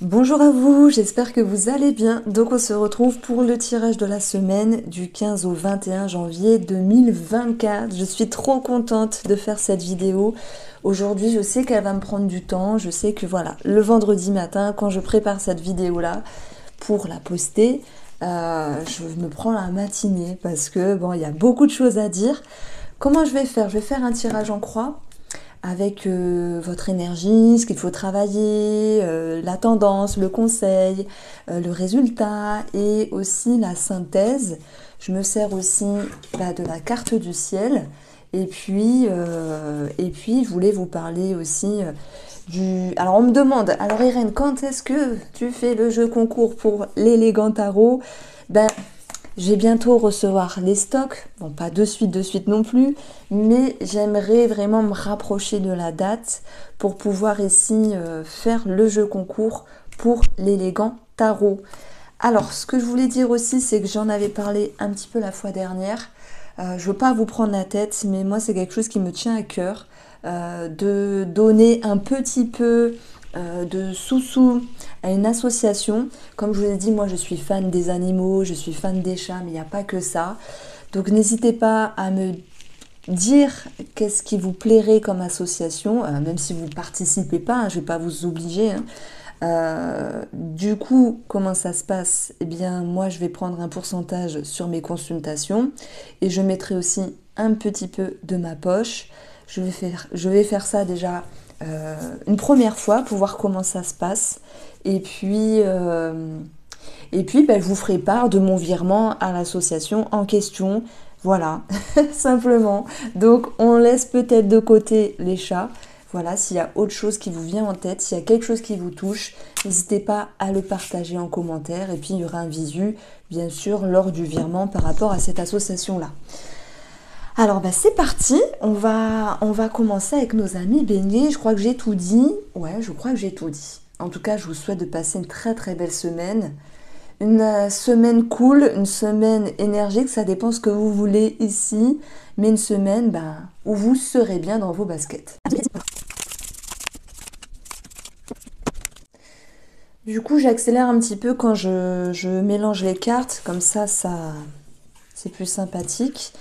Bonjour à vous, j'espère que vous allez bien. Donc on se retrouve pour le tirage de la semaine du 15 au 21 janvier 2024. Je suis trop contente de faire cette vidéo. Aujourd'hui, je sais qu'elle va me prendre du temps. Je sais que voilà, le vendredi matin, quand je prépare cette vidéo-là pour la poster, je me prends la matinée parce que bon, il y a beaucoup de choses à dire. Comment je vais faire? Je vais faire un tirage en croix avec votre énergie, ce qu'il faut travailler, la tendance, le conseil, le résultat et aussi la synthèse. Je me sers aussi de la carte du ciel. Et puis, je voulais vous parler aussi du... Alors, on me demande, alors Irène, quand est-ce que tu fais le jeu concours pour l'élégant tarot? Je vais bientôt recevoir les stocks, bon pas de suite non plus, mais j'aimerais vraiment me rapprocher de la date pour pouvoir ici faire le jeu concours pour l'élégant tarot. Alors ce que je voulais dire aussi, c'est que j'en avais parlé un petit peu la fois dernière. Je ne veux pas vous prendre la tête, mais moi c'est quelque chose qui me tient à cœur, de donner un petit peu de sous-sous à une association. Comme je vous ai dit, moi je suis fan des animaux, je suis fan des chats, mais il n'y a pas que ça. Donc n'hésitez pas à me dire qu'est-ce qui vous plairait comme association, même si vous ne participez pas, hein, je ne vais pas vous obliger. Du coup, comment ça se passe? Eh bien, moi je vais prendre un pourcentage sur mes consultations et je mettrai aussi un petit peu de ma poche. Je vais faire ça déjà une première fois pour voir comment ça se passe. Et puis, je vous ferai part de mon virement à l'association en question. Voilà, simplement. Donc, on laisse peut-être de côté les chats. Voilà, s'il y a autre chose qui vous vient en tête, s'il y a quelque chose qui vous touche, n'hésitez pas à le partager en commentaire. Et puis, il y aura un visu, bien sûr, lors du virement par rapport à cette association-là. Alors c'est parti, on va commencer avec nos amis béliers. Je crois que j'ai tout dit. Ouais, je crois que j'ai tout dit. En tout cas, je vous souhaite de passer une très très belle semaine. Une semaine cool, une semaine énergique, ça dépend ce que vous voulez ici. Mais une semaine où vous serez bien dans vos baskets. Du coup, j'accélère un petit peu quand je mélange les cartes. Comme ça c'est plus sympathique.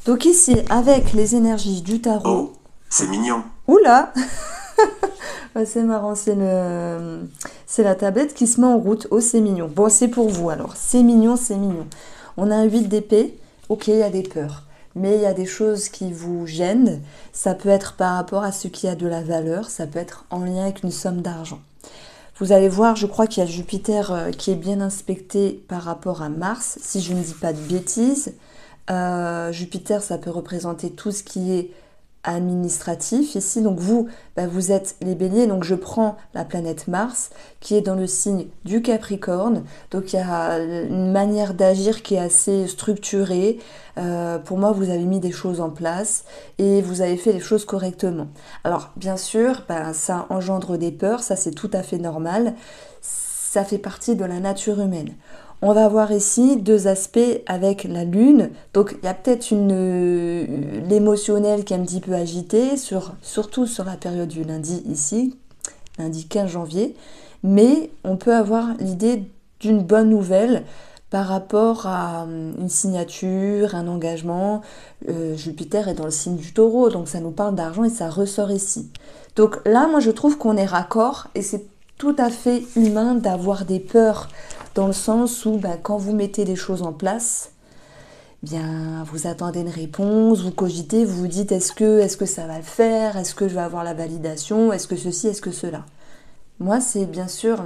Donc ici, avec les énergies du tarot... Oh, c'est mignon. Oula. C'est marrant, c'est la tablette qui se met en route. Oh, c'est mignon. Bon, c'est pour vous alors. C'est mignon, c'est mignon. On a un 8 d'épée. Ok, il y a des peurs. Mais il y a des choses qui vous gênent. Ça peut être par rapport à ce qui a de la valeur. Ça peut être en lien avec une somme d'argent. Vous allez voir, je crois qu'il y a Jupiter qui est bien inspecté par rapport à Mars, si je ne dis pas de bêtises. Jupiter, ça peut représenter tout ce qui est administratif ici. Donc vous êtes les béliers, donc je prends la planète Mars qui est dans le signe du Capricorne. Donc il y a une manière d'agir qui est assez structurée. Pour moi, vous avez mis des choses en place et vous avez fait les choses correctement. Alors bien sûr, ça engendre des peurs, ça c'est tout à fait normal. Ça fait partie de la nature humaine. On va voir ici deux aspects avec la lune. Donc il y a peut-être l'émotionnel qui est un petit peu agité, surtout sur la période du lundi ici, lundi 15 janvier. Mais on peut avoir l'idée d'une bonne nouvelle par rapport à une signature, un engagement. Jupiter est dans le signe du taureau, donc ça nous parle d'argent et ça ressort ici. Donc là, moi je trouve qu'on est raccord et c'est tout à fait humain d'avoir des peurs dans le sens où quand vous mettez des choses en place, vous attendez une réponse, vous cogitez, vous vous dites est-ce que ça va le faire, est-ce que je vais avoir la validation, est-ce que ceci, est-ce que cela. Moi, c'est bien sûr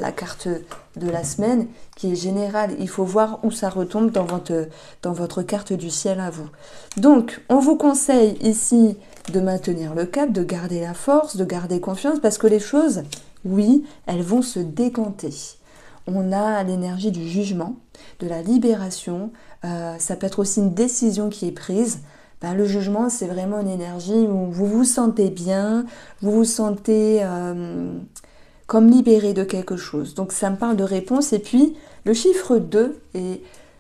la carte de la semaine qui est générale. Il faut voir où ça retombe dans votre carte du ciel à vous. Donc, on vous conseille ici de maintenir le cap, de garder la force, de garder confiance parce que les choses, oui, elles vont se décanter. On a l'énergie du jugement, de la libération. Ça peut être aussi une décision qui est prise. Le jugement, c'est vraiment une énergie où vous vous sentez bien, vous vous sentez comme libéré de quelque chose. Donc ça me parle de réponse. Et puis, le chiffre 2,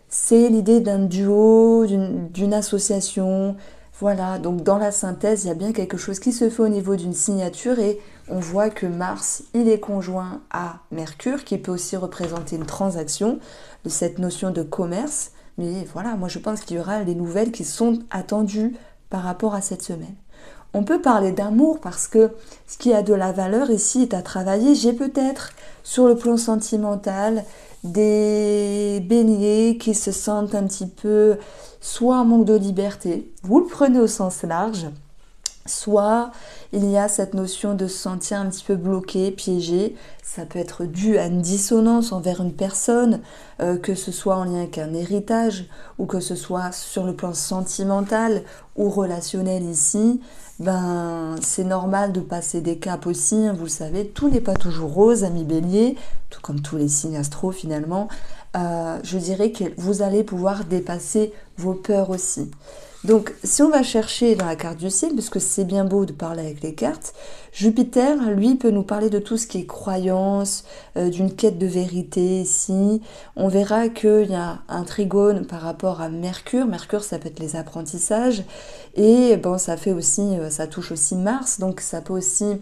c'est l'idée d'un duo, d'une association. Voilà, donc dans la synthèse, il y a bien quelque chose qui se fait au niveau d'une signature et on voit que Mars, il est conjoint à Mercure, qui peut aussi représenter une transaction, de cette notion de commerce. Mais voilà, moi je pense qu'il y aura des nouvelles qui sont attendues par rapport à cette semaine. On peut parler d'amour parce que ce qui a de la valeur ici est à travailler. J'ai peut-être, sur le plan sentimental, des béliers qui se sentent un petit peu soit en manque de liberté, vous le prenez au sens large, soit il y a cette notion de se sentir un petit peu bloqué, piégé. Ça peut être dû à une dissonance envers une personne, que ce soit en lien avec un héritage ou que ce soit sur le plan sentimental ou relationnel ici. Ben, c'est normal de passer des caps aussi, hein, vous le savez, tout n'est pas toujours rose, amis bélier, tout comme tous les signes astro finalement. Je dirais que vous allez pouvoir dépasser vos peurs aussi. Donc, si on va chercher dans la carte du ciel, parce que c'est bien beau de parler avec les cartes, Jupiter, lui, peut nous parler de tout ce qui est croyance, d'une quête de vérité ici. On verra qu'il y a un trigone par rapport à Mercure. Mercure, ça peut être les apprentissages. Et bon, ça fait aussi, ça touche aussi Mars, donc ça peut aussi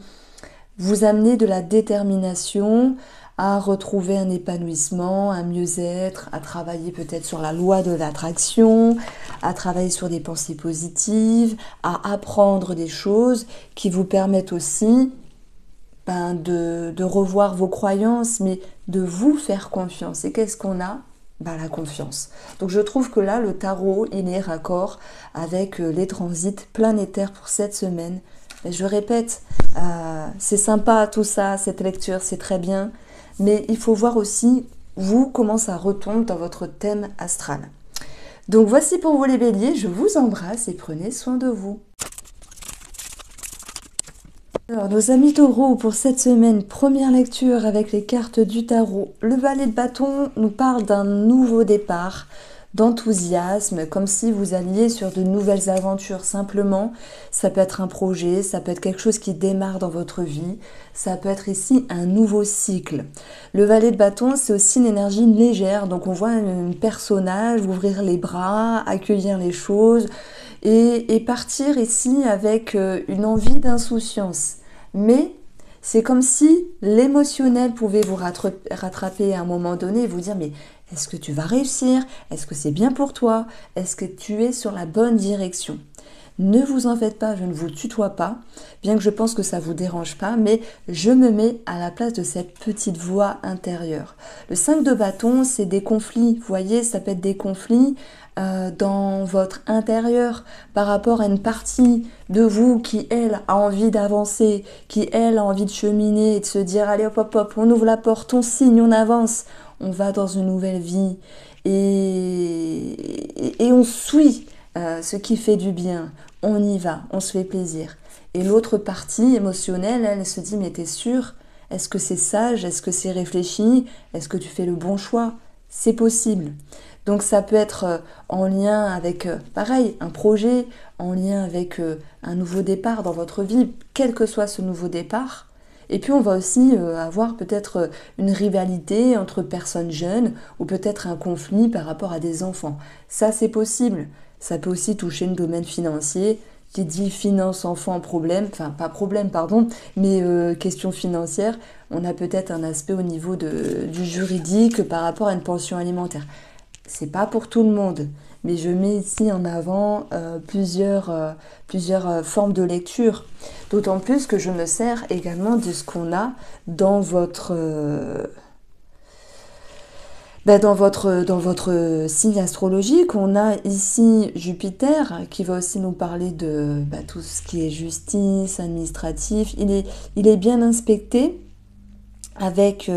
vous amener de la détermination à retrouver un épanouissement, un mieux-être, à travailler peut-être sur la loi de l'attraction, à travailler sur des pensées positives, à apprendre des choses qui vous permettent aussi de revoir vos croyances, mais de vous faire confiance. Et qu'est-ce qu'on a ? La confiance. Donc je trouve que là, le tarot, il est raccord avec les transits planétaires pour cette semaine. Et je répète, c'est sympa tout ça, cette lecture, c'est très bien. Mais il faut voir aussi, vous, comment ça retombe dans votre thème astral. Donc voici pour vous les béliers, je vous embrasse et prenez soin de vous. Alors, nos amis taureaux, pour cette semaine, première lecture avec les cartes du tarot. Le valet de bâton nous parle d'un nouveau départ, d'enthousiasme, comme si vous alliez sur de nouvelles aventures simplement. Ça peut être un projet, ça peut être quelque chose qui démarre dans votre vie, ça peut être ici un nouveau cycle. Le valet de bâton, c'est aussi une énergie légère, donc on voit un personnage ouvrir les bras, accueillir les choses et partir ici avec une envie d'insouciance. Mais c'est comme si l'émotionnel pouvait vous rattraper à un moment donné et vous dire mais est-ce que tu vas réussir? Est-ce que c'est bien pour toi? Est-ce que tu es sur la bonne direction? Ne vous en faites pas, je ne vous tutoie pas, bien que je pense que ça ne vous dérange pas, mais je me mets à la place de cette petite voix intérieure. Le 5 de bâton, c'est des conflits, vous voyez, ça peut être des conflits dans votre intérieur par rapport à une partie de vous qui, elle, a envie d'avancer, qui, elle, a envie de cheminer et de se dire, allez hop hop hop, on ouvre la porte, on signe, on avance, on va dans une nouvelle vie et on suit ce qui fait du bien, on y va, on se fait plaisir. Et l'autre partie émotionnelle, elle se dit, mais t'es sûre? Est-ce que c'est sage? Est-ce que c'est réfléchi? Est-ce que tu fais le bon choix? C'est possible. Donc ça peut être en lien avec, pareil, un projet, en lien avec un nouveau départ dans votre vie, quel que soit ce nouveau départ. Et puis on va aussi avoir peut-être une rivalité entre personnes jeunes ou peut-être un conflit par rapport à des enfants. Ça c'est possible. Ça peut aussi toucher le domaine financier. Qui dit finance, enfant, problème, enfin pas problème pardon, mais question financière, on a peut-être un aspect au niveau du juridique par rapport à une pension alimentaire. C'est pas pour tout le monde, mais je mets ici en avant plusieurs formes de lecture. D'autant plus que je me sers également de ce qu'on a dans votre dans votre signe astrologique. On a ici Jupiter qui va aussi nous parler de tout ce qui est justice, administratif. Il est bien inspecté avec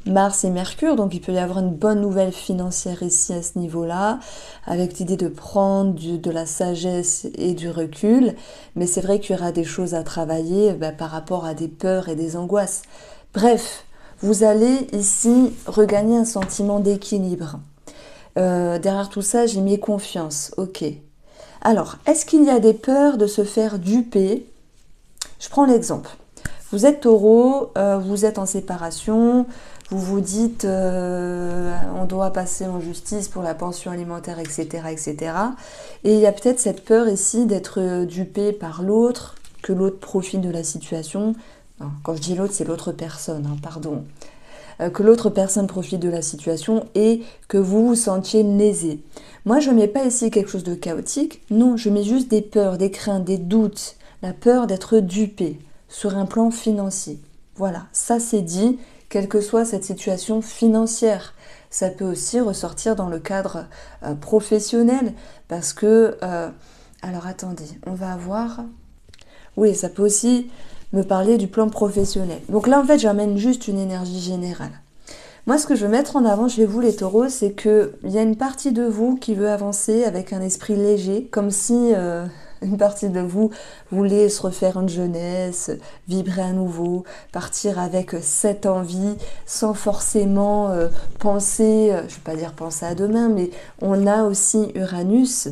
Mars et Mercure, donc il peut y avoir une bonne nouvelle financière ici à ce niveau-là, avec l'idée de prendre de la sagesse et du recul, mais c'est vrai qu'il y aura des choses à travailler par rapport à des peurs et des angoisses. Bref, vous allez ici regagner un sentiment d'équilibre. Derrière tout ça, j'ai mis confiance, ok. Alors, est-ce qu'il y a des peurs de se faire duper? Je prends l'exemple. Vous êtes taureau, vous êtes en séparation, vous vous dites on doit passer en justice pour la pension alimentaire, etc., etc. Et il y a peut-être cette peur ici d'être dupé par l'autre, que l'autre profite de la situation. Quand je dis l'autre, c'est l'autre personne, pardon. Que l'autre personne profite de la situation et que vous vous sentiez lésé. Moi, je ne mets pas ici quelque chose de chaotique. Non, je mets juste des peurs, des craintes, des doutes. La peur d'être dupé sur un plan financier. Voilà, ça c'est dit, quelle que soit cette situation financière. Ça peut aussi ressortir dans le cadre professionnel parce que... alors attendez, on va voir... Oui, ça peut aussi me parler du plan professionnel. Donc là, en fait, j'amène juste une énergie générale. Moi, ce que je veux mettre en avant chez vous, les taureaux, c'est qu'il y a une partie de vous qui veut avancer avec un esprit léger, comme si une partie de vous voulait se refaire une jeunesse, vibrer à nouveau, partir avec cette envie, sans forcément penser, je ne vais pas dire penser à demain, mais on a aussi Uranus.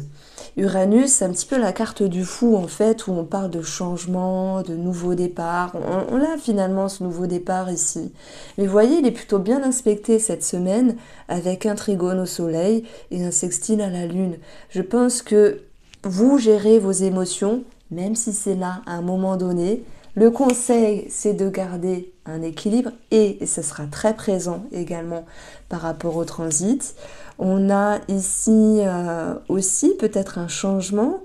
Uranus, c'est un petit peu la carte du fou en fait, où on parle de changement, de nouveau départ. On a finalement ce nouveau départ ici. Mais vous voyez, il est plutôt bien inspecté cette semaine avec un trigone au soleil et un sextile à la lune. Je pense que vous gérez vos émotions, même si c'est là à un moment donné. Le conseil, c'est de garder un équilibre et ce sera très présent également par rapport au transit. On a ici aussi peut-être un changement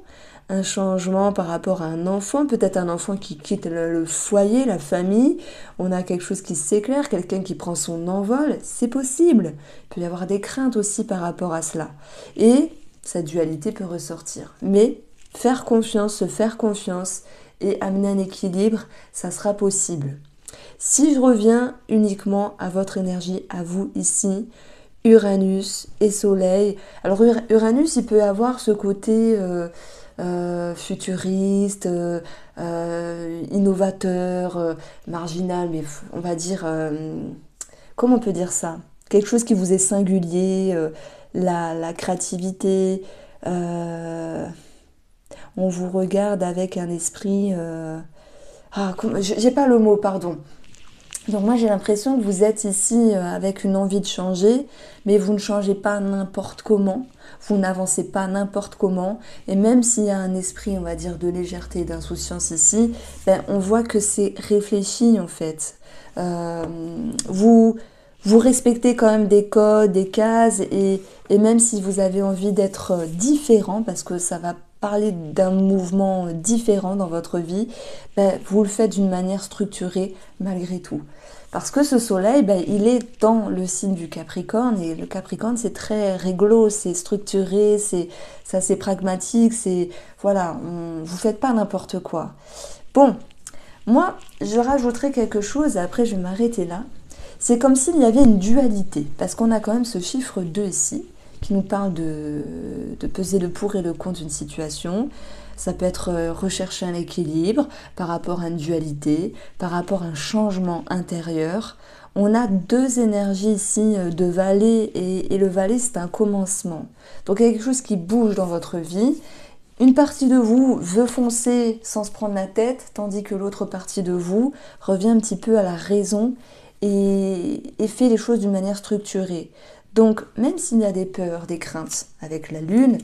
par rapport à un enfant, peut-être un enfant qui quitte le foyer, la famille. On a quelque chose qui s'éclaire, quelqu'un qui prend son envol, c'est possible. Il peut y avoir des craintes aussi par rapport à cela. Et cette dualité peut ressortir. Mais faire confiance, se faire confiance et amener un équilibre, ça sera possible. Si je reviens uniquement à votre énergie, à vous ici, Uranus et Soleil. Alors Uranus, il peut avoir ce côté futuriste, innovateur, marginal, mais on va dire, comment on peut dire ça? Quelque chose qui vous est singulier, la créativité. On vous regarde avec un esprit... j'ai pas le mot, pardon. Donc moi j'ai l'impression que vous êtes ici avec une envie de changer, mais vous ne changez pas n'importe comment, vous n'avancez pas n'importe comment, et même s'il y a un esprit, on va dire, de légèreté et d'insouciance ici, on voit que c'est réfléchi en fait. Vous respectez quand même des codes, des cases, et même si vous avez envie d'être différent, parce que ça va parler d'un mouvement différent dans votre vie, vous le faites d'une manière structurée malgré tout. Parce que ce soleil, il est dans le signe du Capricorne, et le Capricorne c'est très réglo, c'est structuré, c'est assez pragmatique, c'est voilà, vous faites pas n'importe quoi. Bon, moi je rajouterai quelque chose, et après je vais m'arrêter là. C'est comme s'il y avait une dualité, parce qu'on a quand même ce chiffre 2 ici, qui nous parle de peser le pour et le contre d'une situation. Ça peut être rechercher un équilibre par rapport à une dualité, par rapport à un changement intérieur. On a deux énergies ici de valet, et le valet c'est un commencement. Donc il y a quelque chose qui bouge dans votre vie. Une partie de vous veut foncer sans se prendre la tête, tandis que l'autre partie de vous revient un petit peu à la raison et fait les choses d'une manière structurée. Donc, même s'il y a des peurs, des craintes avec la lune,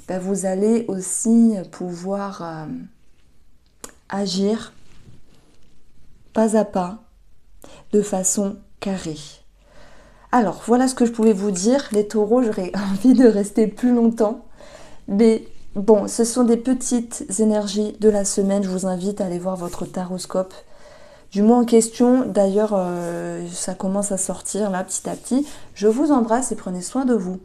vous allez aussi pouvoir agir pas à pas, de façon carrée. Alors, voilà ce que je pouvais vous dire. Les taureaux, j'aurais envie de rester plus longtemps. Mais bon, ce sont des petites énergies de la semaine. Je vous invite à aller voir votre taroscope du mois en question. D'ailleurs, ça commence à sortir là petit à petit. Je vous embrasse et prenez soin de vous.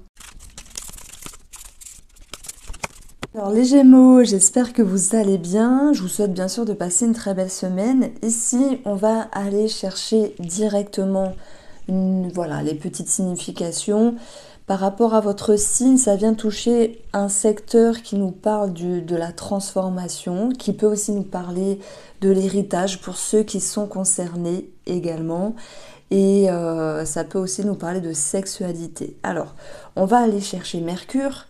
Alors les Gémeaux, j'espère que vous allez bien. Je vous souhaite bien sûr de passer une très belle semaine. Ici, on va aller chercher directement les petites significations. Par rapport à votre signe, ça vient toucher un secteur qui nous parle de la transformation, qui peut aussi nous parler de l'héritage pour ceux qui sont concernés également. Et ça peut aussi nous parler de sexualité. Alors, on va aller chercher Mercure.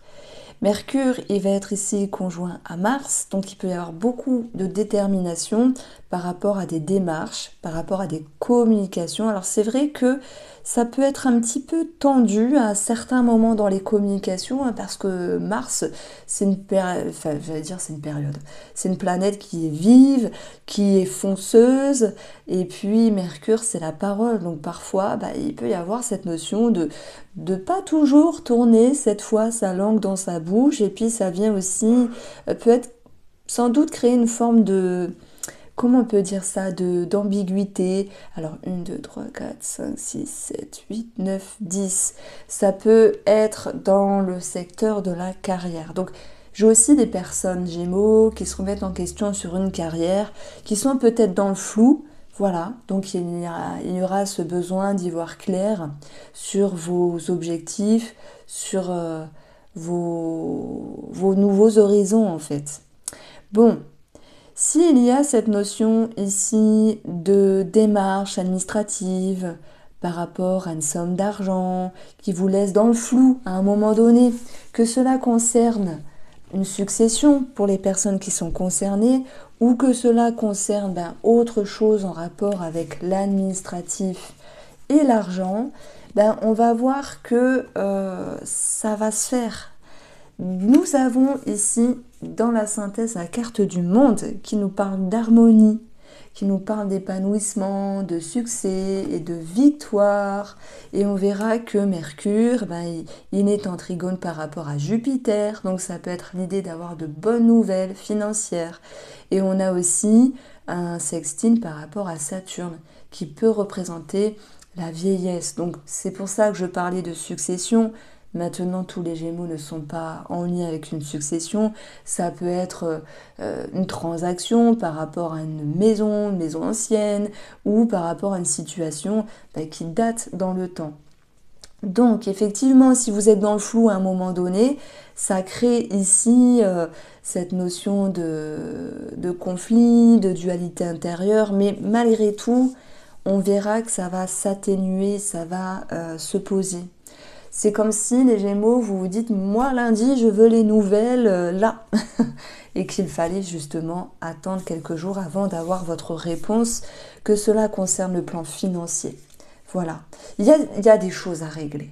Mercure, il va être ici conjoint à Mars, donc il peut y avoir beaucoup de détermination par rapport à des démarches, par rapport à des communications. Alors c'est vrai que ça peut être un petit peu tendu à certains moments dans les communications, hein, parce que Mars, c'est une période. C'est une planète qui est vive, qui est fonceuse, et puis Mercure, c'est la parole. Donc parfois, il peut y avoir cette notion de pas toujours tourner cette fois sa langue dans sa bouche, et puis ça vient aussi, peut être sans doute créer une forme de, comment on peut dire ça, d'ambiguïté. Alors 1, 2, 3, 4, 5, 6, 7, 8, 9, 10. Ça peut être dans le secteur de la carrière. Donc j'ai aussi des personnes Gémeaux qui se remettent en question sur une carrière, qui sont peut-être dans le flou. Voilà, donc il y aura ce besoin d'y voir clair sur vos objectifs, sur vos nouveaux horizons en fait. Bon, s'il y a cette notion ici de démarche administrative par rapport à une somme d'argent qui vous laisse dans le flou à un moment donné, que cela concerne une succession pour les personnes qui sont concernées ou que cela concerne autre chose en rapport avec l'administratif et l'argent, on va voir que ça va se faire. Nous avons ici dans la synthèse la carte du monde qui nous parle d'harmonie, qui nous parle d'épanouissement, de succès et de victoire. Et on verra que Mercure, il est en trigone par rapport à Jupiter, donc ça peut être l'idée d'avoir de bonnes nouvelles financières. Et on a aussi un sextile par rapport à Saturne qui peut représenter la vieillesse. Donc c'est pour ça que je parlais de succession. Maintenant, tous les Gémeaux ne sont pas en lien avec une succession. Ça peut être une transaction par rapport à une maison ancienne, ou par rapport à une situation qui date dans le temps. Donc, effectivement, si vous êtes dans le flou à un moment donné, ça crée ici cette notion de conflit, de dualité intérieure, mais malgré tout, on verra que ça va s'atténuer, ça va se poser. C'est comme si les Gémeaux, vous vous dites, moi lundi, je veux les nouvelles là. Et qu'il fallait justement attendre quelques jours avant d'avoir votre réponse, que cela concerne le plan financier. Voilà. Il y a des choses à régler.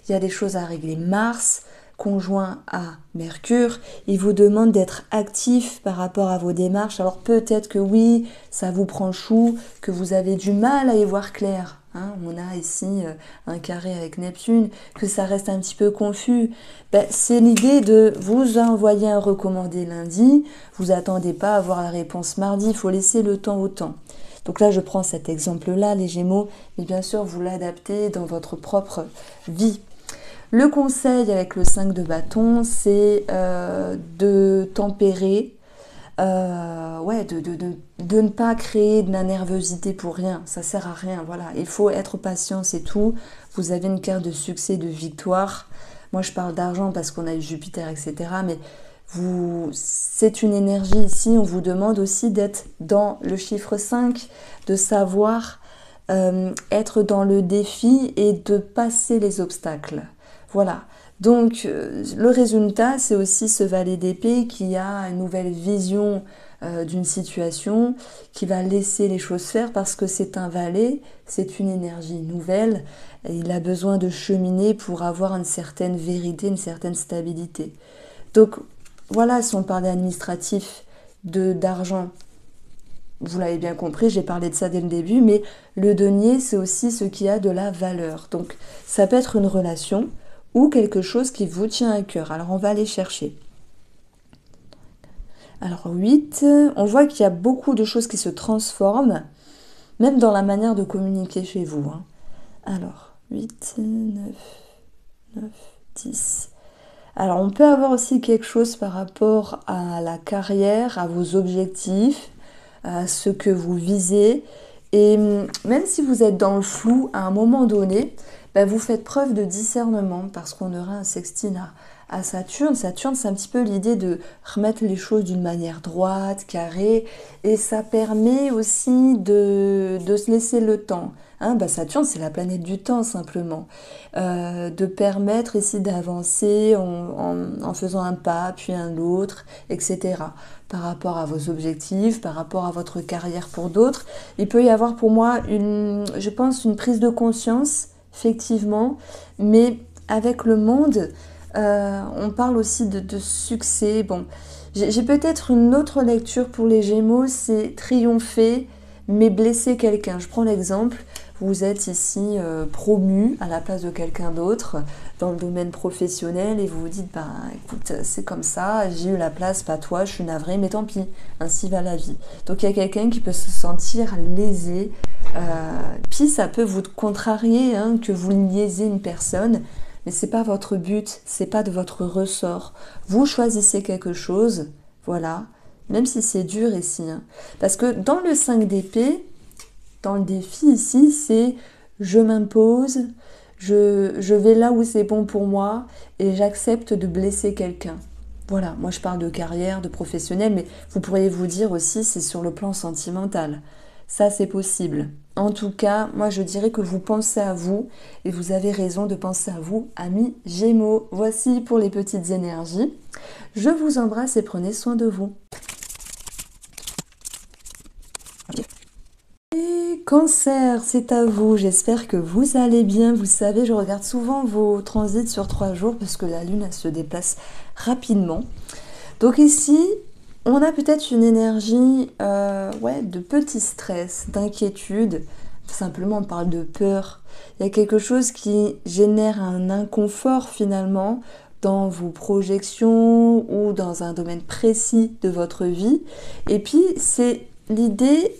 Il y a des choses à régler. Mars, conjoint à Mercure, il vous demande d'être actif par rapport à vos démarches. Alors peut-être que oui, ça vous prend le chou, que vous avez du mal à y voir clair. On a ici un carré avec Neptune, que ça reste un petit peu confus. C'est l'idée de vous envoyer un recommandé lundi, vous attendez pas à avoir la réponse mardi, il faut laisser le temps au temps. Donc là, je prends cet exemple-là, les Gémeaux, mais bien sûr, vous l'adaptez dans votre propre vie. Le conseil avec le 5 de bâton, c'est de tempérer, de ne pas créer de la nervosité pour rien, ça sert à rien, voilà, il faut être patient, c'est tout. Vous avez une carte de succès, de victoire. Moi je parle d'argent parce qu'on a eu Jupiter, etc. Mais c'est une énergie ici, on vous demande aussi d'être dans le chiffre 5, de savoir être dans le défi et de passer les obstacles. Voilà. Donc, le résultat, c'est aussi ce valet d'épée qui a une nouvelle vision d'une situation, qui va laisser les choses faire parce que c'est un valet, c'est une énergie nouvelle, et il a besoin de cheminer pour avoir une certaine vérité, une certaine stabilité. Donc, voilà, si on parle d'administratif, d'argent, vous l'avez bien compris, j'ai parlé de ça dès le début, mais le denier, c'est aussi ce qui a de la valeur. Donc, ça peut être une relation, ou quelque chose qui vous tient à cœur. Alors on va aller chercher. Alors 8, on voit qu'il y a beaucoup de choses qui se transforment, même dans la manière de communiquer chez vous. Alors 8, 9, 10. Alors on peut avoir aussi quelque chose par rapport à la carrière, à vos objectifs, à ce que vous visez. Et même si vous êtes dans le flou à un moment donné, vous faites preuve de discernement parce qu'on aura un sextile à Saturne. Saturne, c'est un petit peu l'idée de remettre les choses d'une manière droite, carrée, et ça permet aussi de se laisser le temps. Hein, Saturne, c'est la planète du temps, simplement. De permettre ici d'avancer en faisant un pas, puis un autre, etc. Par rapport à vos objectifs, par rapport à votre carrière pour d'autres. Il peut y avoir pour moi, je pense, une prise de conscience, effectivement, mais avec le monde, on parle aussi de succès. Bon, j'ai peut-être une autre lecture pour les Gémeaux, c'est triompher, mais blesser quelqu'un. Je prends l'exemple, vous êtes ici promu à la place de quelqu'un d'autre dans le domaine professionnel et vous vous dites, écoute, c'est comme ça, j'ai eu la place, pas toi, je suis navrée, mais tant pis, ainsi va la vie. Donc il y a quelqu'un qui peut se sentir lésé, puis ça peut vous contrarier, hein, que vous niaisez une personne, mais c'est pas votre but, c'est pas de votre ressort. Vous choisissez quelque chose, voilà, même si c'est dur ici. Hein. Parce que dans le 5 d'épée, dans le défi ici, c'est je m'impose, je vais là où c'est bon pour moi et j'accepte de blesser quelqu'un. Voilà, moi je parle de carrière, de professionnel, mais vous pourriez vous dire aussi c'est sur le plan sentimental. Ça c'est possible. En tout cas, moi je dirais que vous pensez à vous et vous avez raison de penser à vous, amis Gémeaux. Voici pour les petites énergies. Je vous embrasse et prenez soin de vous. Cancer, c'est à vous, j'espère que vous allez bien. Vous savez, je regarde souvent vos transits sur 3 jours parce que la lune elle se déplace rapidement. Donc ici, on a peut-être une énergie de petit stress, d'inquiétude. Simplement, on parle de peur. Il y a quelque chose qui génère un inconfort finalement dans vos projections ou dans un domaine précis de votre vie. Et puis, c'est l'idée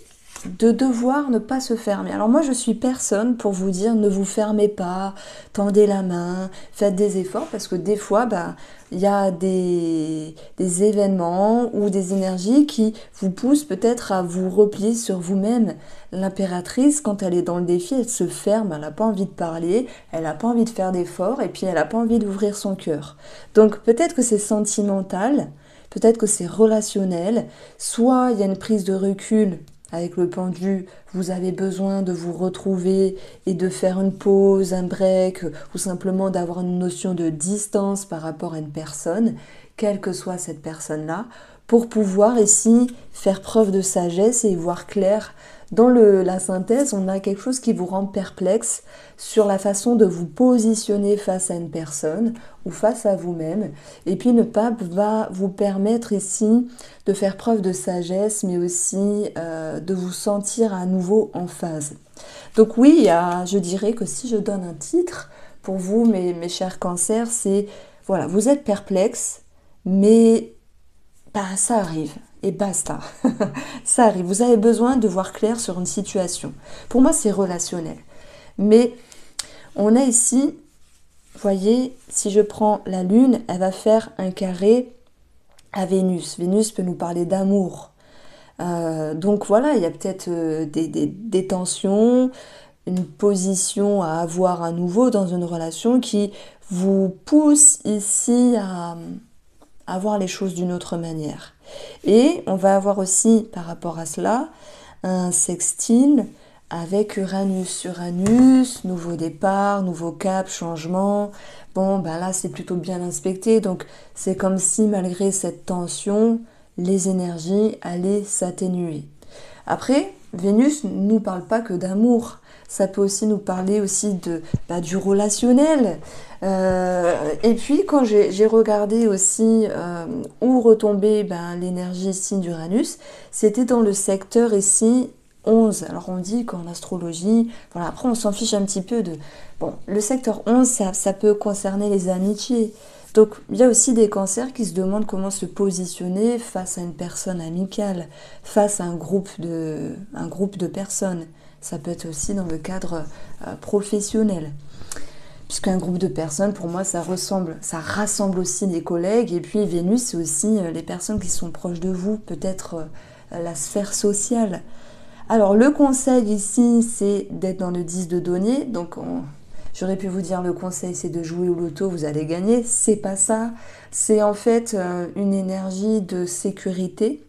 de devoir ne pas se fermer. Alors moi je suis personne pour vous dire ne vous fermez pas, tendez la main, faites des efforts parce que des fois il y a des événements ou des énergies qui vous poussent peut-être à vous replier sur vous-même. L'impératrice, quand elle est dans le défi, elle se ferme, elle n'a pas envie de parler, elle n'a pas envie de faire d'efforts et puis elle n'a pas envie d'ouvrir son cœur. Donc peut-être que c'est sentimental, peut-être que c'est relationnel, soit il y a une prise de recul. Avec le pendu, vous avez besoin de vous retrouver et de faire une pause, un break, ou simplement d'avoir une notion de distance par rapport à une personne, quelle que soit cette personne-là, pour pouvoir ici faire preuve de sagesse et voir clair. Dans la synthèse, on a quelque chose qui vous rend perplexe sur la façon de vous positionner face à une personne ou face à vous-même. Et puis ne pas va vous permettre ici de faire preuve de sagesse, mais aussi de vous sentir à nouveau en phase. Donc oui, je dirais que si je donne un titre pour vous, mes chers cancers, c'est, voilà, vous êtes perplexe, mais ça arrive. Et basta, ça arrive. Vous avez besoin de voir clair sur une situation. Pour moi, c'est relationnel. Mais on a ici, vous voyez, si je prends la Lune, elle va faire un carré à Vénus. Vénus peut nous parler d'amour. Donc voilà, il y a peut-être des tensions, une position à avoir à nouveau dans une relation qui vous pousse ici à voir les choses d'une autre manière. Et on va avoir aussi, par rapport à cela, un sextile avec Uranus. Uranus, nouveau départ, nouveau cap, changement. Bon, là, c'est plutôt bien inspecté. Donc, c'est comme si, malgré cette tension, les énergies allaient s'atténuer. Après, Vénus ne nous parle pas que d'amour. Ça peut aussi nous parler aussi du relationnel. Et puis, quand j'ai regardé aussi où retomber l'énergie ici d'Uranus, c'était dans le secteur ici 11. Alors, on dit qu'en astrologie, voilà, après, on s'en fiche un petit peu de... Bon, le secteur 11, ça peut concerner les amitiés. Donc, il y a aussi des cancers qui se demandent comment se positionner face à une personne amicale, face à un groupe de personnes. Ça peut être aussi dans le cadre professionnel. Puisqu'un groupe de personnes, pour moi, ça rassemble aussi des collègues. Et puis, Vénus, c'est aussi les personnes qui sont proches de vous, peut-être la sphère sociale. Alors, le conseil ici, c'est d'être dans le 10 de denier. Donc, J'aurais pu vous dire le conseil c'est de jouer au loto, vous allez gagner. C'est pas ça. C'est en fait une énergie de sécurité.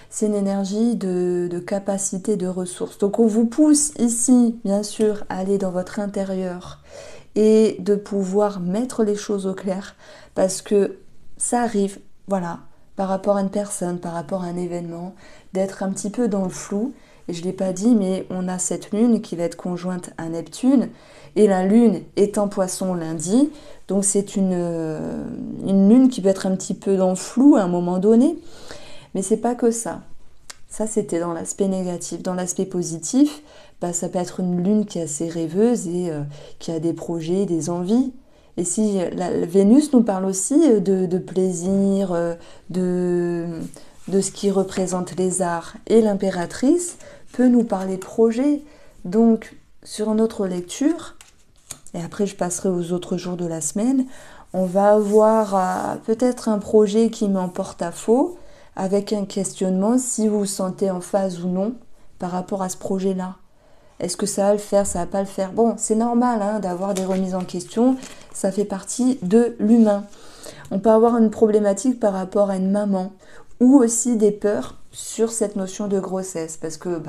C'est une énergie de capacité, de ressources. Donc on vous pousse ici, bien sûr, à aller dans votre intérieur et de pouvoir mettre les choses au clair parce que ça arrive, voilà, par rapport à une personne, par rapport à un événement, d'être un petit peu dans le flou. Et je ne l'ai pas dit, mais on a cette lune qui va être conjointe à Neptune. Et la lune est en poisson lundi. Donc c'est une lune qui peut être un petit peu dans le flou à un moment donné. Mais c'est pas que ça. Ça, c'était dans l'aspect négatif. Dans l'aspect positif, bah, ça peut être une lune qui est assez rêveuse et qui a des projets, des envies. Et si la Vénus nous parle aussi de plaisir, de, de ce qui représente les arts. Et l'impératrice peut nous parler projet. Donc, sur notre lecture, et après je passerai aux autres jours de la semaine, on va avoir peut-être un projet qui met en porte-à-faux, avec un questionnement si vous vous sentez en phase ou non par rapport à ce projet-là. Est-ce que ça va le faire, ça va pas le faire? Bon, c'est normal hein, d'avoir des remises en question, ça fait partie de l'humain. On peut avoir une problématique par rapport à une maman ou aussi des peurs sur cette notion de grossesse parce que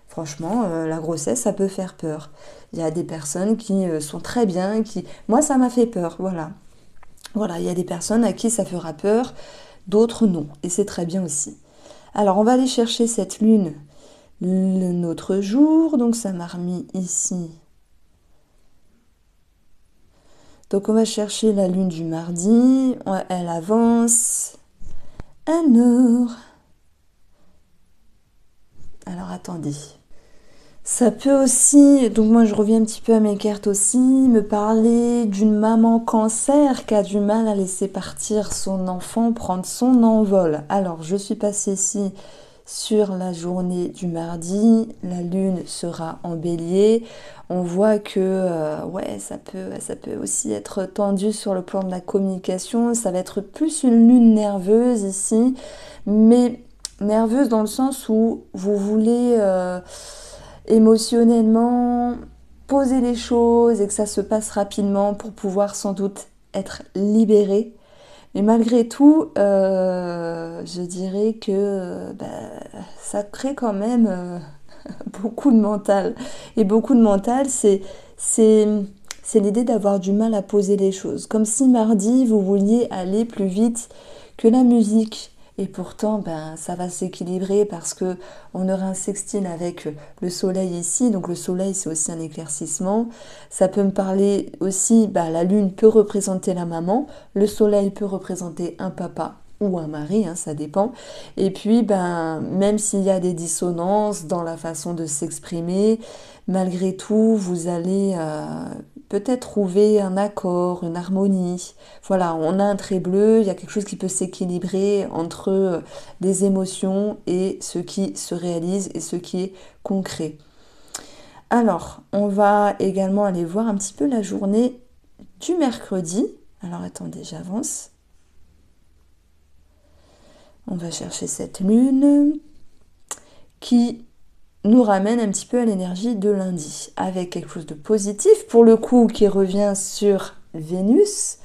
franchement, la grossesse, ça peut faire peur. Il y a des personnes qui sont très bien, moi ça m'a fait peur, voilà. Voilà, il y a des personnes à qui ça fera peur, d'autres non, et c'est très bien aussi. Alors on va aller chercher cette lune notre jour, donc ça m'a remis ici. Donc on va chercher la lune du mardi, elle avance. Alors attendez. Ça peut aussi, donc moi je reviens un petit peu à mes cartes aussi, me parler d'une maman cancer qui a du mal à laisser partir son enfant, prendre son envol. Alors je suis passée ici sur la journée du mardi, la lune sera en bélier. On voit que ça peut aussi être tendu sur le plan de la communication. Ça va être plus une lune nerveuse ici, mais nerveuse dans le sens où vous voulez émotionnellement poser les choses et que ça se passe rapidement pour pouvoir sans doute être libéré. Mais malgré tout, je dirais que ça crée quand même beaucoup de mental. Et beaucoup de mental, c'est l'idée d'avoir du mal à poser les choses. Comme si mardi, vous vouliez aller plus vite que la musique. Et pourtant, ça va s'équilibrer parce que on aura un sextile avec le soleil ici. Donc le soleil, c'est aussi un éclaircissement. Ça peut me parler aussi, la lune peut représenter la maman. Le soleil peut représenter un papa ou un mari, hein, ça dépend. Et puis, même s'il y a des dissonances dans la façon de s'exprimer, malgré tout, vous allez peut-être trouver un accord, une harmonie. Voilà, on a un trait bleu, il y a quelque chose qui peut s'équilibrer entre des émotions et ce qui se réalise et ce qui est concret. Alors, on va également aller voir un petit peu la journée du mercredi. Alors, attendez, j'avance. On va chercher cette lune qui nous ramène un petit peu à l'énergie de lundi, avec quelque chose de positif, pour le coup, qui revient sur Vénus.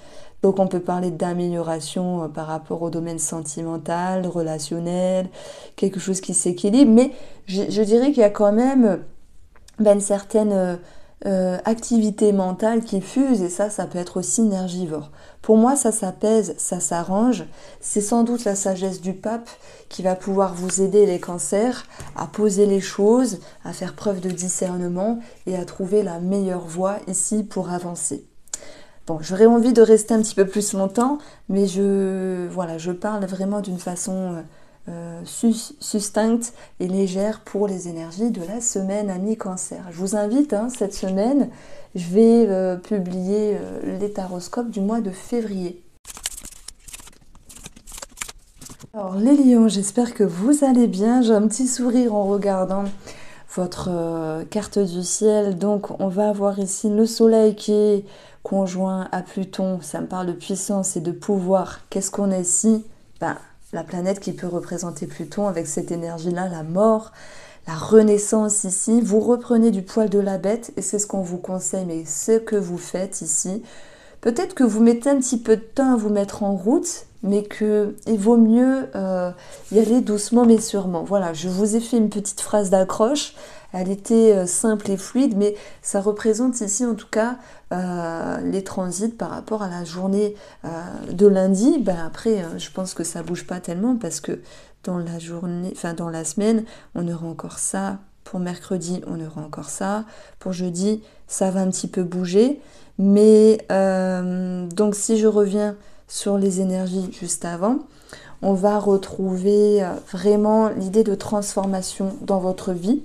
Donc on peut parler d'amélioration par rapport au domaine sentimental, relationnel, quelque chose qui s'équilibre, mais je dirais qu'il y a quand même une certaine activité mentale qui fuse, et ça peut être aussi énergivore. Pour moi, ça s'apaise, ça s'arrange. C'est sans doute la sagesse du pape qui va pouvoir vous aider, les cancers, à poser les choses, à faire preuve de discernement et à trouver la meilleure voie ici pour avancer. Bon, j'aurais envie de rester un petit peu plus longtemps, mais je parle vraiment d'une façon succincte et légère pour les énergies de la semaine Amis Cancer. Je vous invite, cette semaine, je vais publier les taroscopes du mois de février. Alors les lions, j'espère que vous allez bien. J'ai un petit sourire en regardant votre carte du ciel. Donc on va avoir ici le soleil qui est conjoint à Pluton. Ça me parle de puissance et de pouvoir. Qu'est-ce qu'on a ici? La planète qui peut représenter Pluton avec cette énergie-là, la mort, la renaissance ici. Vous reprenez du poil de la bête et c'est ce qu'on vous conseille, mais ce que vous faites ici. Peut-être que vous mettez un petit peu de temps à vous mettre en route, mais qu'il vaut mieux y aller doucement mais sûrement. Voilà, je vous ai fait une petite phrase d'accroche. Elle était simple et fluide, mais ça représente ici en tout cas les transits par rapport à la journée de lundi. Ben après, je pense que ça bouge pas tellement parce que dans la journée, enfin dans la semaine, on aura encore ça. Pour mercredi, on aura encore ça. Pour jeudi, ça va un petit peu bouger. Mais donc si je reviens sur les énergies juste avant, on va retrouver vraiment l'idée de transformation dans votre vie.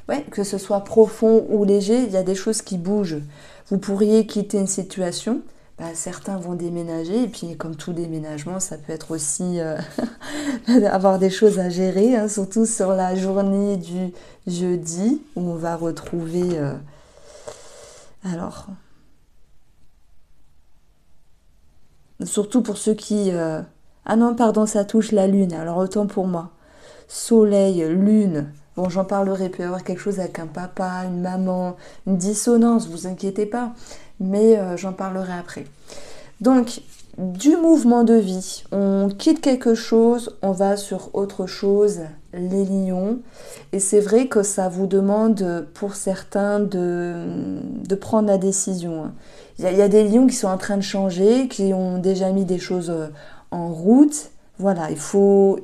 Ouais, que ce soit profond ou léger, il y a des choses qui bougent. Vous pourriez quitter une situation, bah, certains vont déménager, et puis comme tout déménagement, ça peut être aussi avoir des choses à gérer, hein, surtout sur la journée du jeudi, où on va retrouver... alors... Surtout pour ceux qui... Ah non, pardon, ça touche la lune, alors autant pour moi. Soleil, lune, bon j'en parlerai, il peut y avoir quelque chose avec un papa, une maman, une dissonance, vous inquiétez pas, mais j'en parlerai après. Donc, du mouvement de vie, on quitte quelque chose, on va sur autre chose, les lions, et c'est vrai que ça vous demande pour certains de prendre la décision. Il y a des lions qui sont en train de changer, qui ont déjà mis des choses en route, voilà, il faut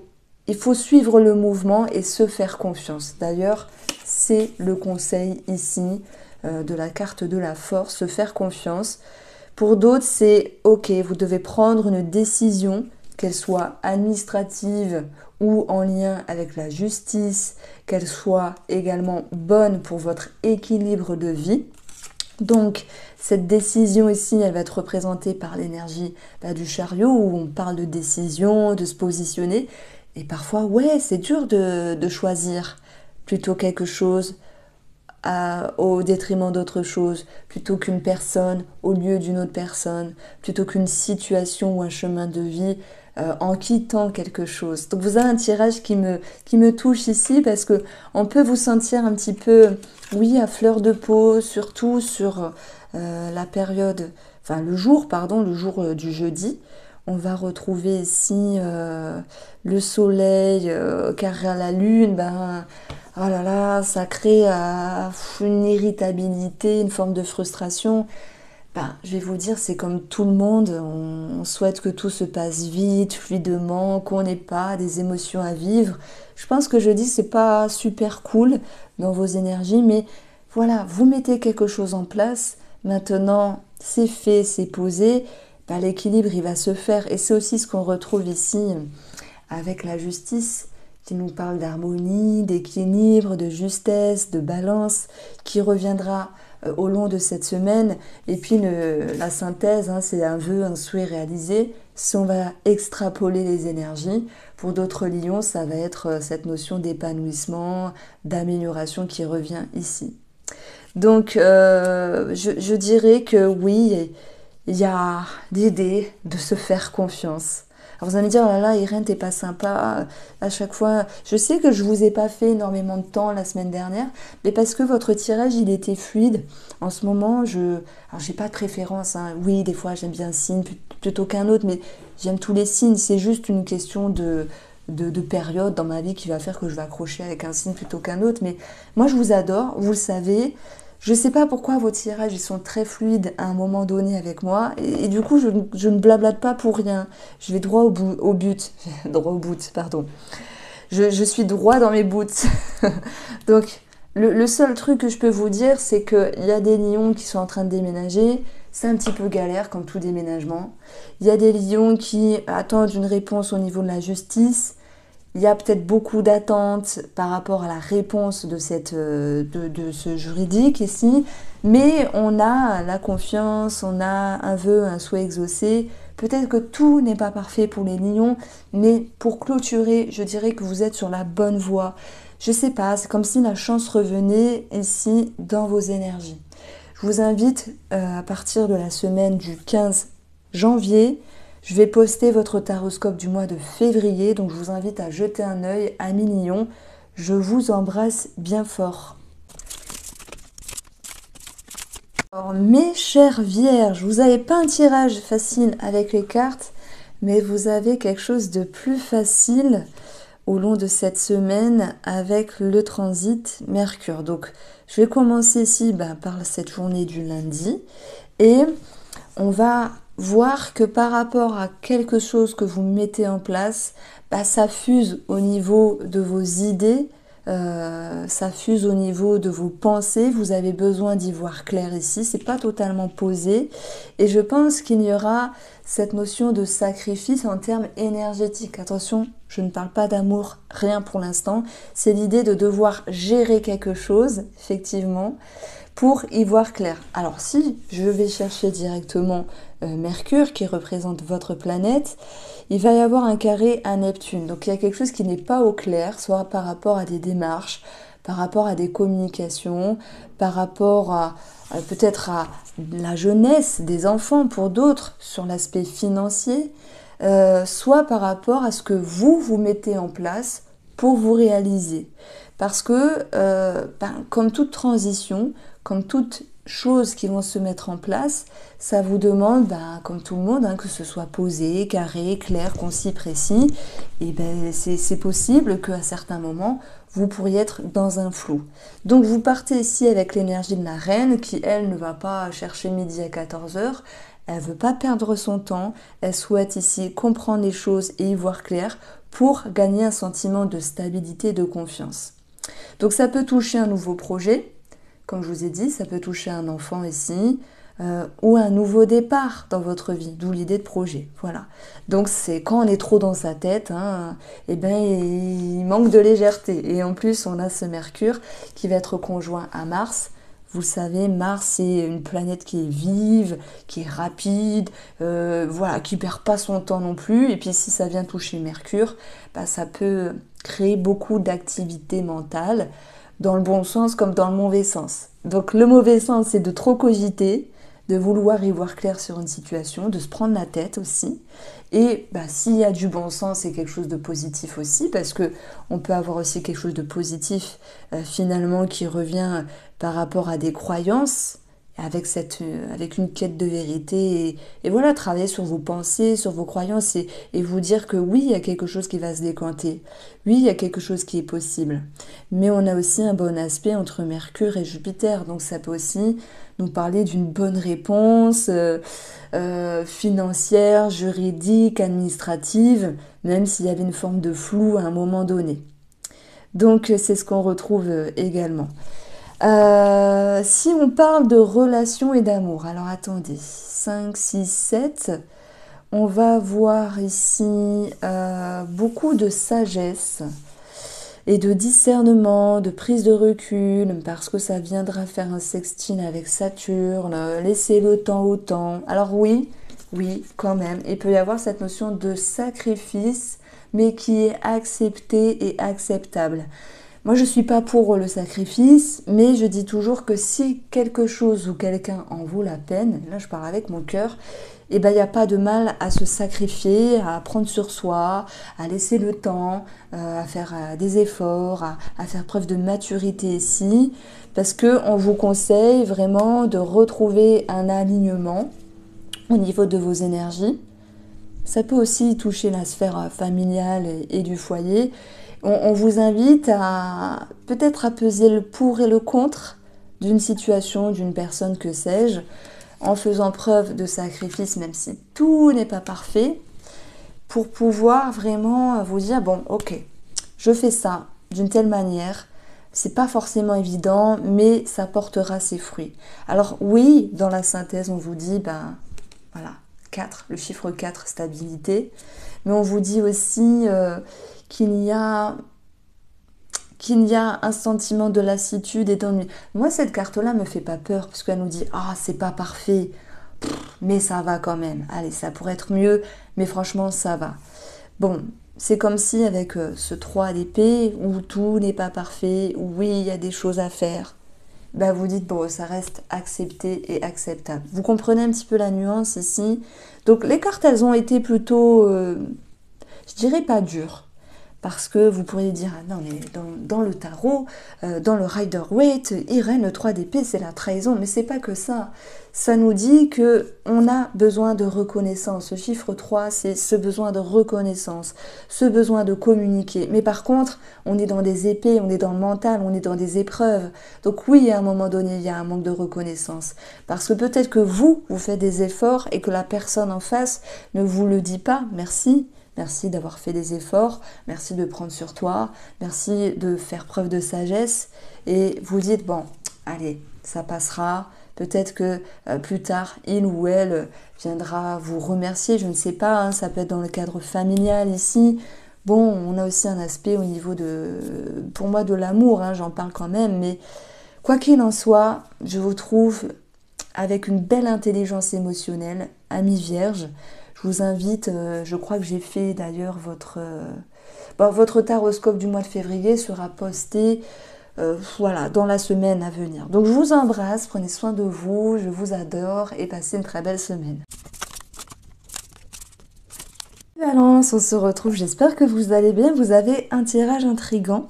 suivre le mouvement et se faire confiance. D'ailleurs, c'est le conseil ici de la carte de la force, se faire confiance. Pour d'autres, c'est ok, vous devez prendre une décision, qu'elle soit administrative ou en lien avec la justice, qu'elle soit également bonne pour votre équilibre de vie. Donc, cette décision ici, elle va être représentée par l'énergie du chariot, où on parle de décision, de se positionner. Et parfois, ouais, c'est dur de choisir plutôt quelque chose au détriment d'autre chose, plutôt qu'une personne au lieu d'une autre personne, plutôt qu'une situation ou un chemin de vie en quittant quelque chose. Donc vous avez un tirage qui me touche ici parce que on peut vous sentir un petit peu, oui, à fleur de peau, surtout sur la période, enfin le jour du jeudi. On va retrouver ici le soleil carré à la lune, ben, oh là là, ça crée une irritabilité, une forme de frustration. Ben, je vais vous dire, c'est comme tout le monde, on souhaite que tout se passe vite, fluidement, qu'on n'ait pas des émotions à vivre. Je pense que jeudi, c'est pas super cool dans vos énergies, mais voilà, vous mettez quelque chose en place. Maintenant, c'est fait, c'est posé. Ben, l'équilibre, il va se faire. Et c'est aussi ce qu'on retrouve ici avec la justice, qui nous parle d'harmonie, d'équilibre, de justesse, de balance, qui reviendra au long de cette semaine. Et puis la synthèse, hein, c'est un vœu, un souhait réalisé. Si on va extrapoler les énergies, pour d'autres lions, ça va être cette notion d'épanouissement, d'amélioration qui revient ici. Donc, je dirais que oui, il y a l'idée de se faire confiance. Alors vous allez me dire, oh là là, Irène, t'es pas sympa à chaque fois. Je sais que je vous ai pas fait énormément de temps la semaine dernière, mais parce que votre tirage, il était fluide. En ce moment, alors j'ai pas de préférence, hein. Oui, des fois, j'aime bien un signe plutôt qu'un autre, mais j'aime tous les signes. C'est juste une question de période dans ma vie qui va faire que je vais accrocher avec un signe plutôt qu'un autre. Mais moi, je vous adore, vous le savez. Je ne sais pas pourquoi vos tirages ils sont très fluides à un moment donné avec moi et du coup je ne blablate pas pour rien. Je vais droit au but, droit au bout, pardon. Je suis droit dans mes boots. Donc le seul truc que je peux vous dire c'est qu'il y a des lions qui sont en train de déménager. C'est un petit peu galère comme tout déménagement. Il y a des lions qui attendent une réponse au niveau de la justice. Il y a peut-être beaucoup d'attentes par rapport à la réponse de ce juridique ici, mais on a la confiance, on a un vœu, un souhait exaucé. Peut-être que tout n'est pas parfait pour les lions, mais pour clôturer, je dirais que vous êtes sur la bonne voie. Je sais pas, c'est comme si la chance revenait ici dans vos énergies. Je vous invite à partir de la semaine du 15 janvier, je vais poster votre taroscope du mois de février, donc je vous invite à jeter un œil à mi-lion. Je vous embrasse bien fort. Alors, mes chères vierges, vous n'avez pas un tirage facile avec les cartes, mais vous avez quelque chose de plus facile au long de cette semaine avec le transit Mercure. Donc, je vais commencer ici par cette journée du lundi et on va voir que par rapport à quelque chose que vous mettez en place, ça fuse au niveau de vos idées, ça fuse au niveau de vos pensées. Vous avez besoin d'y voir clair ici, c'est pas totalement posé. Et je pense qu'il y aura cette notion de sacrifice en termes énergétiques. Attention, je ne parle pas d'amour, rien pour l'instant. C'est l'idée de devoir gérer quelque chose, effectivement, pour y voir clair. Alors si je vais chercher directement Mercure, qui représente votre planète, il va y avoir un carré à Neptune. Donc il y a quelque chose qui n'est pas au clair, soit par rapport à des démarches, par rapport à des communications, par rapport à peut-être à la jeunesse des enfants pour d'autres, sur l'aspect financier, soit par rapport à ce que vous mettez en place pour vous réaliser. Parce que, comme toute transition, comme toute chose qui vont se mettre en place, ça vous demande, comme tout le monde, que ce soit posé, carré, clair, concis, précis. Et c'est possible qu'à certains moments, vous pourriez être dans un flou. Donc vous partez ici avec l'énergie de la reine qui, elle, ne va pas chercher midi à 14h. Elle ne veut pas perdre son temps. Elle souhaite ici comprendre les choses et y voir clair pour gagner un sentiment de stabilité et de confiance. Donc ça peut toucher un nouveau projet. Comme je vous ai dit, ça peut toucher un enfant ici, ou un nouveau départ dans votre vie, d'où l'idée de projet. Voilà. Donc c'est quand on est trop dans sa tête, il manque de légèreté. Et en plus, on a ce Mercure qui va être conjoint à Mars. Vous le savez, Mars, c'est une planète qui est vive, qui est rapide, qui perd pas son temps non plus. Et puis si ça vient toucher Mercure, ça peut créer beaucoup d'activités mentales, dans le bon sens comme dans le mauvais sens. Donc le mauvais sens, c'est de trop cogiter, de vouloir y voir clair sur une situation, de se prendre la tête aussi. Et s'il y a du bon sens, c'est quelque chose de positif aussi, parce que on peut avoir aussi quelque chose de positif finalement qui revient par rapport à des croyances, avec une quête de vérité, et voilà, travailler sur vos pensées, sur vos croyances, et vous dire que oui, il y a quelque chose qui va se décanter, oui, il y a quelque chose qui est possible. Mais on a aussi un bon aspect entre Mercure et Jupiter, donc ça peut aussi nous parler d'une bonne réponse financière, juridique, administrative, même s'il y avait une forme de flou à un moment donné. Donc c'est ce qu'on retrouve également. Si on parle de relations et d'amour, alors attendez, 5, 6, 7, on va voir ici beaucoup de sagesse et de discernement, de prise de recul, parce que ça viendra faire un sextile avec Saturne, laisser le temps au temps. Alors oui, quand même, il peut y avoir cette notion de sacrifice, mais qui est acceptée et acceptable. Moi, je ne suis pas pour le sacrifice, mais je dis toujours que si quelque chose ou quelqu'un en vaut la peine, là je parle avec mon cœur, il n'y a pas de mal à se sacrifier, à prendre sur soi, à laisser le temps, à faire des efforts, à faire preuve de maturité ici, parce qu'on vous conseille vraiment de retrouver un alignement au niveau de vos énergies. Ça peut aussi toucher la sphère familiale et du foyer. On vous invite à peut-être à peser le pour et le contre d'une situation, d'une personne, que sais-je, en faisant preuve de sacrifice, même si tout n'est pas parfait, pour pouvoir vraiment vous dire, bon, ok, je fais ça d'une telle manière, c'est pas forcément évident, mais ça portera ses fruits. Alors oui, dans la synthèse, on vous dit, voilà, 4, le chiffre 4, stabilité, mais on vous dit aussi qu'il y a un sentiment de lassitude et d'ennui. Moi, cette carte-là me fait pas peur, parce qu'elle nous dit « Ah, c'est pas parfait, mais ça va quand même. Allez, ça pourrait être mieux, mais franchement, ça va. » Bon, c'est comme si avec ce 3 d'épée, où tout n'est pas parfait, où oui, il y a des choses à faire, vous dites, bon, ça reste accepté et acceptable. Vous comprenez un petit peu la nuance ici. Donc, les cartes, elles ont été plutôt, je dirais pas dures, parce que vous pourriez dire, ah non mais dans le tarot, dans le Rider-Waite, Irène, le 3 d'épée, c'est la trahison, mais c'est pas que ça. Ça nous dit que on a besoin de reconnaissance. Ce chiffre 3, c'est ce besoin de reconnaissance, ce besoin de communiquer. Mais par contre, on est dans des épées, on est dans le mental, on est dans des épreuves. Donc oui, à un moment donné, il y a un manque de reconnaissance. Parce que peut-être que vous faites des efforts et que la personne en face ne vous le dit pas. Merci. Merci d'avoir fait des efforts, merci de prendre sur toi, merci de faire preuve de sagesse. Et vous dites, bon, allez, ça passera. Peut-être que plus tard, il ou elle viendra vous remercier, je ne sais pas, hein, ça peut être dans le cadre familial ici. Bon, on a aussi un aspect au niveau pour moi, de l'amour, hein, j'en parle quand même, mais quoi qu'il en soit, je vous trouve avec une belle intelligence émotionnelle, ami vierge. Je vous invite, je crois que j'ai fait d'ailleurs votre taroscope du mois de février sera posté voilà, dans la semaine à venir. Donc je vous embrasse, prenez soin de vous, je vous adore et passez une très belle semaine. Valence, on se retrouve, j'espère que vous allez bien. Vous avez un tirage intriguant,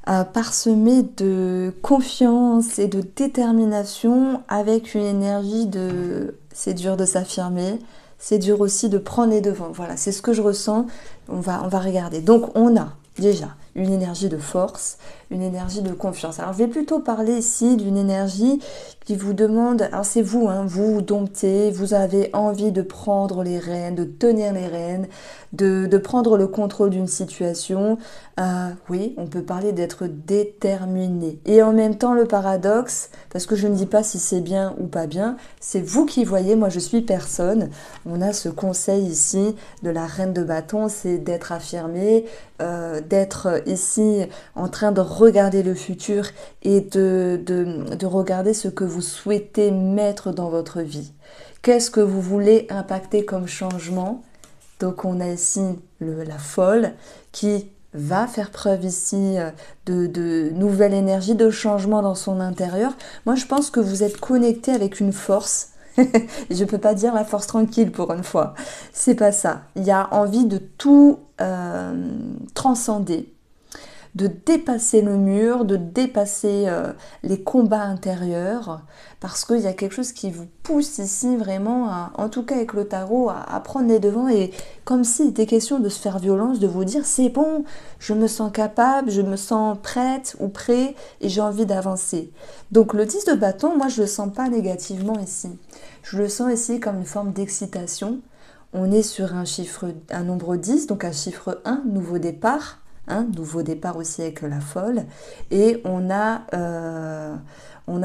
parsemé de confiance et de détermination avec une énergie de c'est dur de s'affirmer, c'est dur aussi de prendre les devants. Voilà, c'est ce que je ressens. On va regarder. Donc on a déjà une énergie de force, une énergie de confiance. Alors je vais plutôt parler ici d'une énergie qui vous demande, alors c'est vous, hein, vous domptez, vous avez envie de prendre les rênes, de tenir les rênes, de prendre le contrôle d'une situation. Oui, on peut parler d'être déterminé. Et en même temps, le paradoxe, parce que je ne dis pas si c'est bien ou pas bien, c'est vous qui voyez, moi je suis personne. On a ce conseil ici de la reine de bâton, c'est d'être affirmé, d'être ici en train de regarder le futur et de regarder ce que vous souhaitez mettre dans votre vie. Qu'est-ce que vous voulez impacter comme changement? Donc on a ici la folle qui va faire preuve ici de nouvelle énergie, de changement dans son intérieur. Moi je pense que vous êtes connecté avec une force. Je ne peux pas dire la force tranquille pour une fois. C'est pas ça. Il y a envie de tout transcender, de dépasser le mur, de dépasser les combats intérieurs, parce qu'il y a quelque chose qui vous pousse ici vraiment, en tout cas avec le tarot, à prendre les devants, et comme s'il était question de se faire violence, de vous dire c'est bon, je me sens capable, je me sens prête ou prêt, et j'ai envie d'avancer. Donc le 10 de bâton, moi je le sens pas négativement ici. Je le sens ici comme une forme d'excitation. On est sur un nombre 10, donc un chiffre 1, nouveau départ. Nouveau départ aussi avec la folle, et on a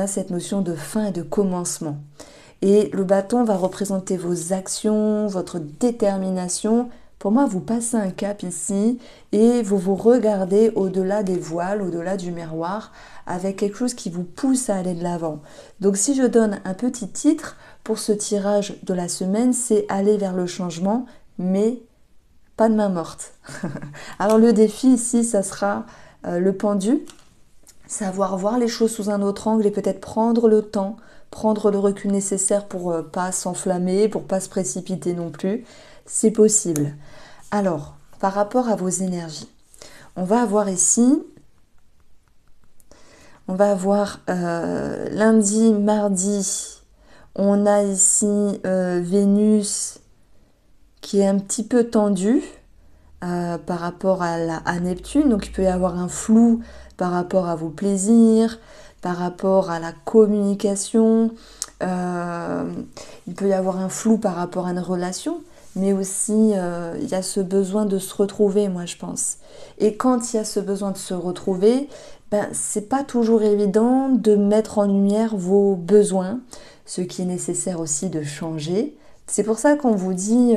cette notion de fin et de commencement. Et le bâton va représenter vos actions, votre détermination. Pour moi, vous passez un cap ici et vous vous regardez au-delà des voiles, au-delà du miroir, avec quelque chose qui vous pousse à aller de l'avant. Donc si je donne un petit titre pour ce tirage de la semaine, c'est aller vers le changement, mais pas de main morte. Alors le défi ici, ça sera le pendu, savoir voir les choses sous un autre angle et peut-être prendre le temps, prendre le recul nécessaire pour pas s'enflammer, pour pas se précipiter non plus. C'est possible. Alors, par rapport à vos énergies, on va avoir ici, lundi, mardi, on a ici Vénus qui est un petit peu tendu par rapport à Neptune. Donc il peut y avoir un flou par rapport à vos plaisirs, par rapport à la communication. Il peut y avoir un flou par rapport à une relation, mais aussi il y a ce besoin de se retrouver, moi je pense. Et quand il y a ce besoin de se retrouver, c'est pas toujours évident de mettre en lumière vos besoins, ce qui est nécessaire aussi de changer. C'est pour ça qu'on vous dit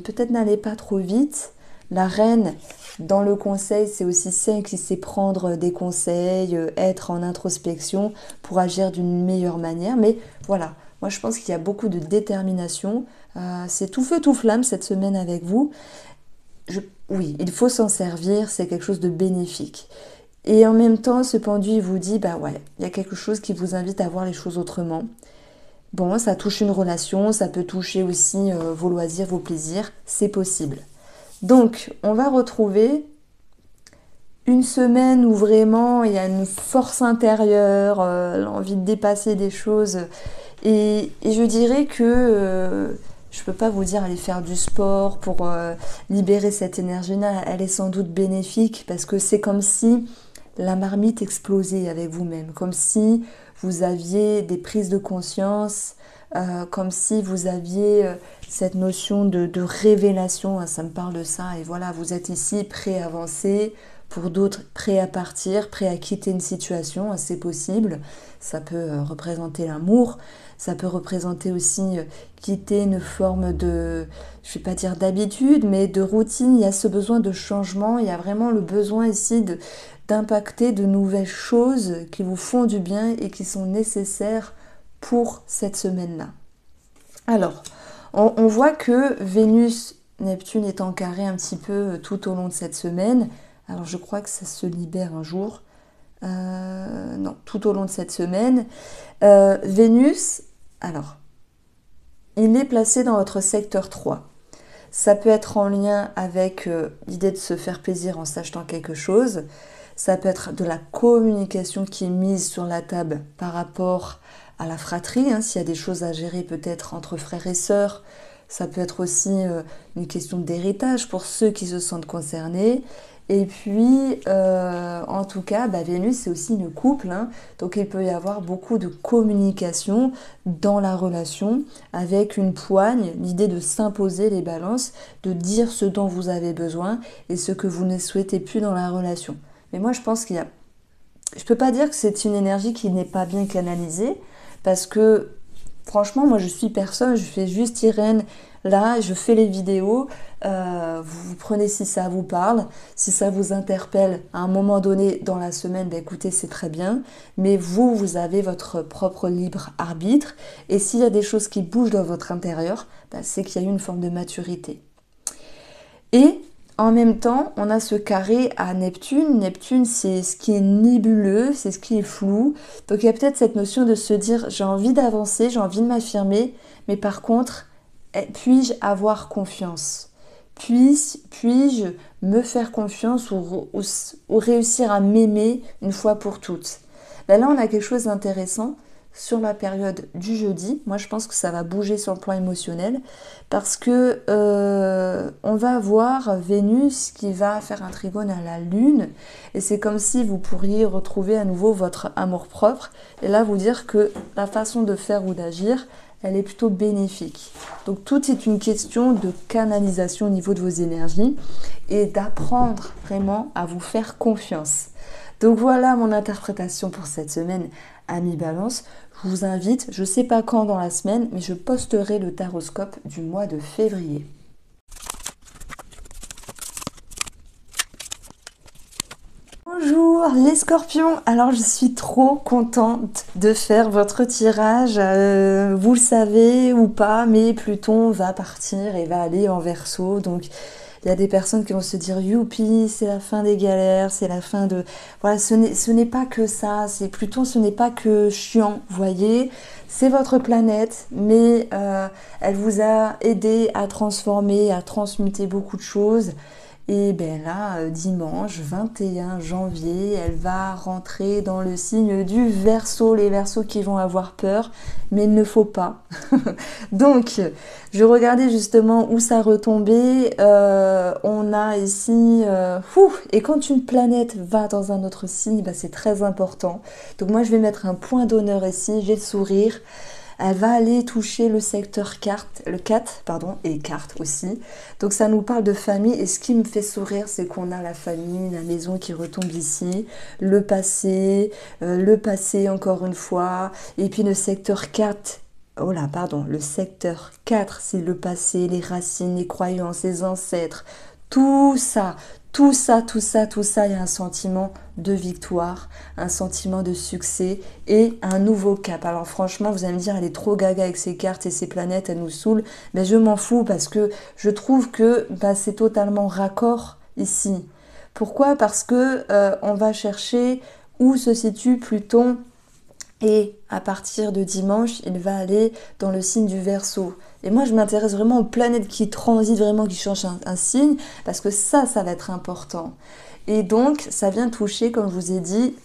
peut-être n'allez pas trop vite. La reine, dans le conseil, c'est aussi celle qui sait prendre des conseils, être en introspection pour agir d'une meilleure manière. Mais voilà, moi je pense qu'il y a beaucoup de détermination. C'est tout feu, tout flamme cette semaine avec vous. Oui, il faut s'en servir, c'est quelque chose de bénéfique. Et en même temps, ce pendu, il vous dit, ouais, il y a quelque chose qui vous invite à voir les choses autrement. Bon, ça touche une relation, ça peut toucher aussi vos loisirs, vos plaisirs, c'est possible. Donc, on va retrouver une semaine où vraiment il y a une force intérieure, l'envie de dépasser des choses. Et je dirais que je peux pas vous dire aller faire du sport pour libérer cette énergie-là. Elle est sans doute bénéfique parce que c'est comme si la marmite explosait avec vous-même, comme si vous aviez des prises de conscience, comme si vous aviez cette notion de révélation, hein, ça me parle de ça. Et voilà, vous êtes ici prêt à avancer, pour d'autres prêt à partir, prêt à quitter une situation, c'est possible. Ça peut représenter l'amour, ça peut représenter aussi quitter une forme de, je vais pas dire d'habitude, mais de routine. Il y a ce besoin de changement, il y a vraiment le besoin ici d'impacter de nouvelles choses qui vous font du bien et qui sont nécessaires pour cette semaine-là. Alors, on voit que Vénus, Neptune est en carré un petit peu tout au long de cette semaine. Alors je crois que ça se libère un jour. Non, tout au long de cette semaine. Vénus, alors, il est placé dans votre secteur 3. Ça peut être en lien avec l'idée de se faire plaisir en s'achetant quelque chose. Ça peut être de la communication qui est mise sur la table par rapport à la fratrie, hein, s'il y a des choses à gérer peut-être entre frères et sœurs. Ça peut être aussi une question d'héritage pour ceux qui se sentent concernés. Et puis, en tout cas, Vénus, c'est aussi une couple, hein, donc il peut y avoir beaucoup de communication dans la relation, avec une poigne, l'idée de s'imposer les balances, de dire ce dont vous avez besoin et ce que vous ne souhaitez plus dans la relation. Mais moi, je pense qu'il y a... Je peux pas dire que c'est une énergie qui n'est pas bien canalisée, parce que, franchement, moi, je suis personne, je fais juste Irène. Là, je fais les vidéos, vous prenez si ça vous parle, si ça vous interpelle à un moment donné dans la semaine, écoutez, c'est très bien, mais vous avez votre propre libre arbitre, et s'il y a des choses qui bougent dans votre intérieur, c'est qu'il y a eu une forme de maturité. Et en même temps, on a ce carré à Neptune. Neptune, c'est ce qui est nébuleux, c'est ce qui est flou. Donc il y a peut-être cette notion de se dire, j'ai envie d'avancer, j'ai envie de m'affirmer, mais par contre, puis-je avoir confiance? Puis-je me faire confiance ou réussir à m'aimer une fois pour toutes? Là, on a quelque chose d'intéressant sur la période du jeudi. Moi, je pense que ça va bouger sur le plan émotionnel parce que on va avoir Vénus qui va faire un trigone à la Lune et c'est comme si vous pourriez retrouver à nouveau votre amour-propre et là, vous dire que la façon de faire ou d'agir, elle est plutôt bénéfique. Donc tout est une question de canalisation au niveau de vos énergies et d'apprendre vraiment à vous faire confiance. Donc voilà mon interprétation pour cette semaine, amis Balance. Je vous invite, je ne sais pas quand dans la semaine, mais je posterai le taroscope du mois de février. Bonjour les scorpions, alors je suis trop contente de faire votre tirage, vous le savez ou pas, mais Pluton va partir et va aller en Verseau, donc il y a des personnes qui vont se dire youpi, c'est la fin des galères, c'est la fin de... Voilà, ce n'est pas que ça, c'est Pluton, ce n'est pas que chiant, vous voyez, c'est votre planète, mais elle vous a aidé à transformer, à transmuter beaucoup de choses. Et bien là, dimanche 21 janvier, elle va rentrer dans le signe du Verseau, les Verseaux qui vont avoir peur, mais il ne faut pas. Donc, je regardais justement où ça retombait. On a ici... et quand une planète va dans un autre signe, c'est très important. Donc moi, je vais mettre un point d'honneur ici, j'ai le sourire. Elle va aller toucher le secteur 4, et carte aussi. Donc ça nous parle de famille et ce qui me fait sourire, c'est qu'on a la famille, la maison qui retombe ici, le passé encore une fois, et puis le secteur 4. Le secteur 4, c'est le passé, les racines, les croyances, les ancêtres, tout ça, il y a un sentiment de victoire, un sentiment de succès et un nouveau cap. Alors franchement, vous allez me dire, elle est trop gaga avec ses cartes et ses planètes, elle nous saoule. Mais je m'en fous parce que je trouve que c'est totalement raccord ici. Pourquoi? Parce que on va chercher où se situe Pluton. Et à partir de dimanche, il va aller dans le signe du Verseau. Et moi, je m'intéresse vraiment aux planètes qui transitent, vraiment qui changent un signe, parce que ça va être important. Et donc, ça vient toucher, comme je vous ai dit,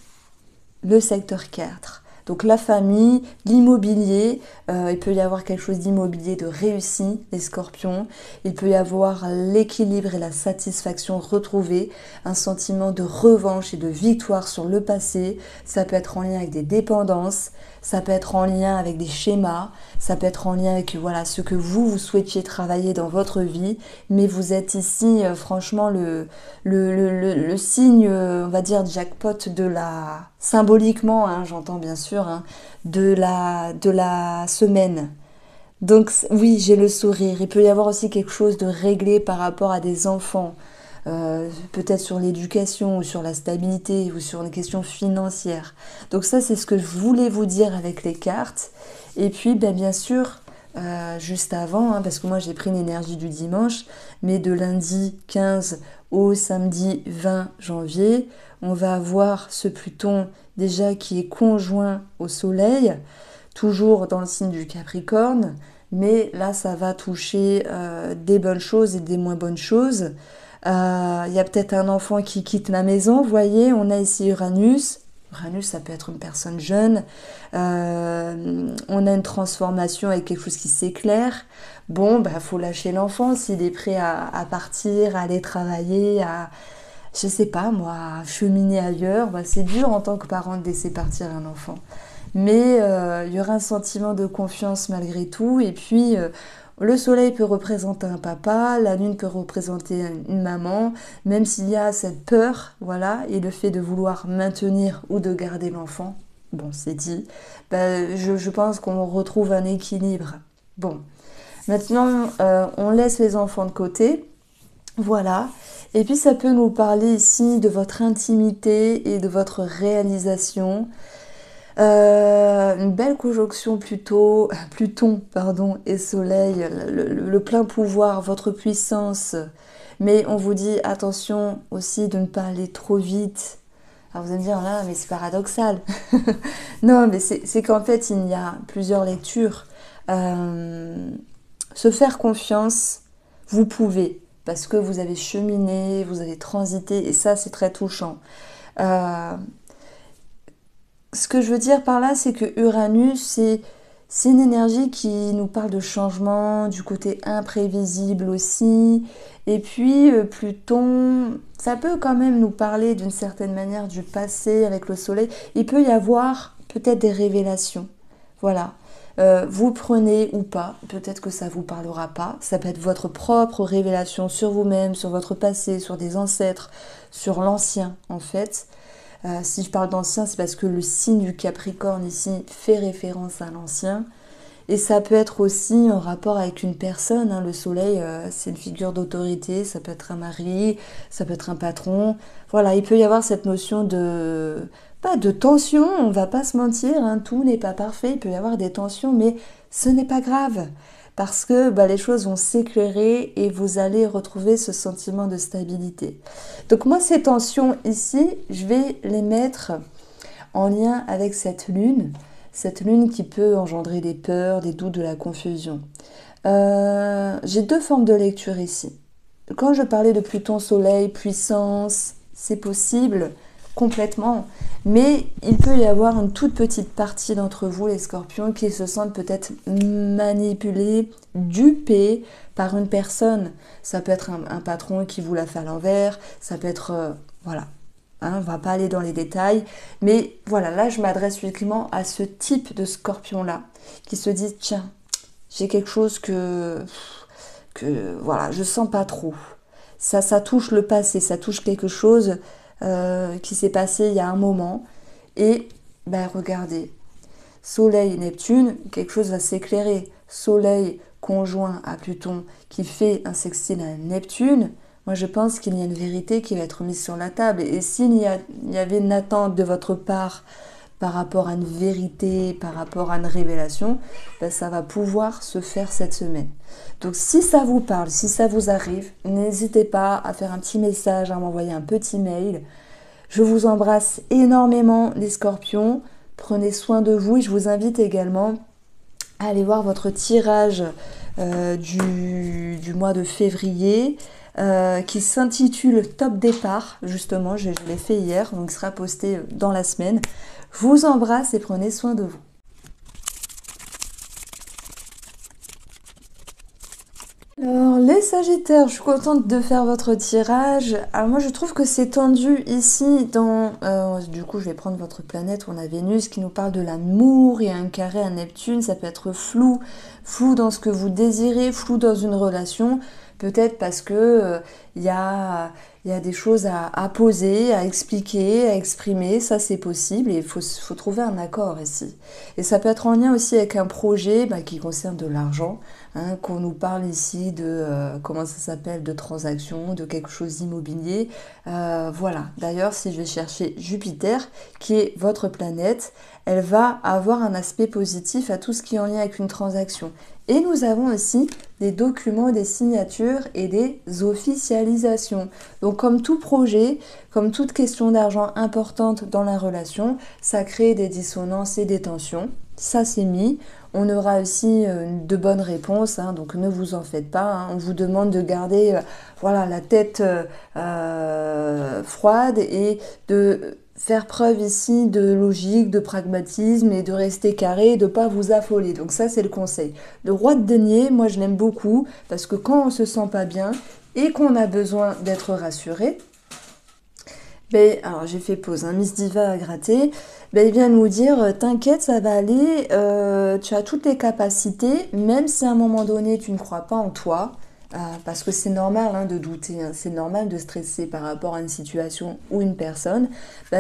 le secteur 4. Donc la famille, l'immobilier, il peut y avoir quelque chose d'immobilier de réussi, les scorpions. Il peut y avoir l'équilibre et la satisfaction retrouvée, un sentiment de revanche et de victoire sur le passé. Ça peut être en lien avec des dépendances, ça peut être en lien avec des schémas, ça peut être en lien avec voilà, ce que vous souhaitiez travailler dans votre vie. Mais vous êtes ici, franchement, le signe, on va dire, jackpot de la... symboliquement, hein, j'entends bien sûr, hein, de la semaine. Donc oui, j'ai le sourire. Il peut y avoir aussi quelque chose de réglé par rapport à des enfants, peut-être sur l'éducation ou sur la stabilité ou sur une question financière. Donc ça, c'est ce que je voulais vous dire avec les cartes. Et puis, ben, bien sûr, juste avant, hein, parce que moi j'ai pris l'énergie du dimanche, mais de lundi 15 au samedi 20 janvier, on va avoir ce Pluton déjà qui est conjoint au Soleil, toujours dans le signe du Capricorne, mais là ça va toucher des bonnes choses et des moins bonnes choses. Il y a peut-être un enfant qui quitte la maison, vous voyez, on a ici Uranus. Uranus, ça peut être une personne jeune. On a une transformation avec quelque chose qui s'éclaire. Bon, bah, faut lâcher l'enfant s'il est prêt à partir, à aller travailler, à, je sais pas moi, à cheminer ailleurs. Bah, c'est dur en tant que parent de laisser partir un enfant. Mais il y aura un sentiment de confiance malgré tout. Et puis, le soleil peut représenter un papa, la lune peut représenter une maman, même s'il y a cette peur, voilà, et le fait de vouloir maintenir ou de garder l'enfant, bon, c'est dit, ben, je pense qu'on retrouve un équilibre. Bon, maintenant, on laisse les enfants de côté, voilà, et puis ça peut nous parler ici de votre intimité et de votre réalisation. Une belle conjonction Pluton pardon, et Soleil, le plein pouvoir, votre puissance. Mais on vous dit attention aussi de ne pas aller trop vite. Alors vous allez me dire, là, mais c'est paradoxal. Non, mais c'est qu'en fait, il y a plusieurs lectures. Se faire confiance, vous pouvez, parce que vous avez cheminé, vous avez transité, et ça, c'est très touchant. Ce que je veux dire par là, c'est que Uranus, c'est une énergie qui nous parle de changement, du côté imprévisible aussi. Et puis Pluton, ça peut quand même nous parler d'une certaine manière du passé avec le soleil. Il peut y avoir peut-être des révélations. Voilà. Vous prenez ou pas, peut-être que ça ne vous parlera pas. Ça peut être votre propre révélation sur vous-même, sur votre passé, sur des ancêtres, sur l'ancien en fait. Si je parle d'ancien, c'est parce que le signe du Capricorne ici fait référence à l'ancien. Et ça peut être aussi en rapport avec une personne. Hein. Le soleil, c'est une figure d'autorité. Ça peut être un mari, ça peut être un patron. Voilà, il peut y avoir cette notion de... pas de tension, on ne va pas se mentir. Hein. Tout n'est pas parfait, il peut y avoir des tensions, mais ce n'est pas grave. Parce que bah, les choses vont s'éclairer et vous allez retrouver ce sentiment de stabilité. Donc moi, ces tensions ici, je vais les mettre en lien avec cette lune qui peut engendrer des peurs, des doutes, de la confusion. J'ai deux formes de lecture ici. Quand je parlais de Pluton, Soleil, puissance, c'est possible complètement, mais il peut y avoir une toute petite partie d'entre vous, les scorpions, qui se sentent peut-être manipulés, dupés par une personne. Ça peut être un patron qui vous l'a fait à l'envers, ça peut être... voilà, hein, on ne va pas aller dans les détails, mais voilà, là je m'adresse uniquement à ce type de scorpion-là, qui se dit, tiens, j'ai quelque chose que voilà, je sens pas trop. Ça touche le passé, ça touche quelque chose qui s'est passé il y a un moment. Et ben regardez, Soleil et Neptune, quelque chose va s'éclairer. Soleil conjoint à Pluton qui fait un sextile à Neptune. Moi je pense qu'il y a une vérité qui va être mise sur la table. Et s'il y avait une attente de votre part par rapport à une vérité, par rapport à une révélation, ben ça va pouvoir se faire cette semaine. Donc si ça vous parle, si ça vous arrive, n'hésitez pas à faire un petit message, à m'envoyer un petit mail. Je vous embrasse énormément les scorpions, prenez soin de vous et je vous invite également à aller voir votre tirage du mois de février. qui s'intitule Top Départ. Justement, je l'ai fait hier, donc il sera posté dans la semaine. Je vous embrasse et prenez soin de vous. Alors, les Sagittaires, je suis contente de faire votre tirage. Alors moi, je trouve que c'est tendu ici dans... du coup, je vais prendre votre planète où on a Vénus qui nous parle de l'amour. Il y a un carré à Neptune, ça peut être flou. Flou dans ce que vous désirez, flou dans une relation. Peut-être parce que il y a des choses à poser, à expliquer, à exprimer. Ça, c'est possible et il faut trouver un accord ici. Et ça peut être en lien aussi avec un projet qui concerne de l'argent. Hein, qu'on nous parle ici de, comment ça s'appelle, de transactions, de quelque chose d'immobilier. Voilà. D'ailleurs, si je vais chercher Jupiter, qui est votre planète, elle va avoir un aspect positif à tout ce qui est en lien avec une transaction. Et nous avons aussi des documents, des signatures et des officialisations. Donc comme tout projet, comme toute question d'argent importante dans la relation, ça crée des dissonances et des tensions. Ça c'est mis. On aura aussi de bonnes réponses, hein, donc ne vous en faites pas. Hein. On vous demande de garder voilà, la tête froide et de faire preuve ici de logique, de pragmatisme et de rester carré, de ne pas vous affoler. Donc ça, c'est le conseil. Le roi de denier, moi, je l'aime beaucoup parce que quand on se sent pas bien et qu'on a besoin d'être rassuré, alors j'ai fait pause, Miss Diva a gratté, il vient nous dire, t'inquiète, ça va aller, tu as toutes les capacités, même si à un moment donné, tu ne crois pas en toi, parce que c'est normal de douter, hein, c'est normal de stresser par rapport à une situation ou une personne,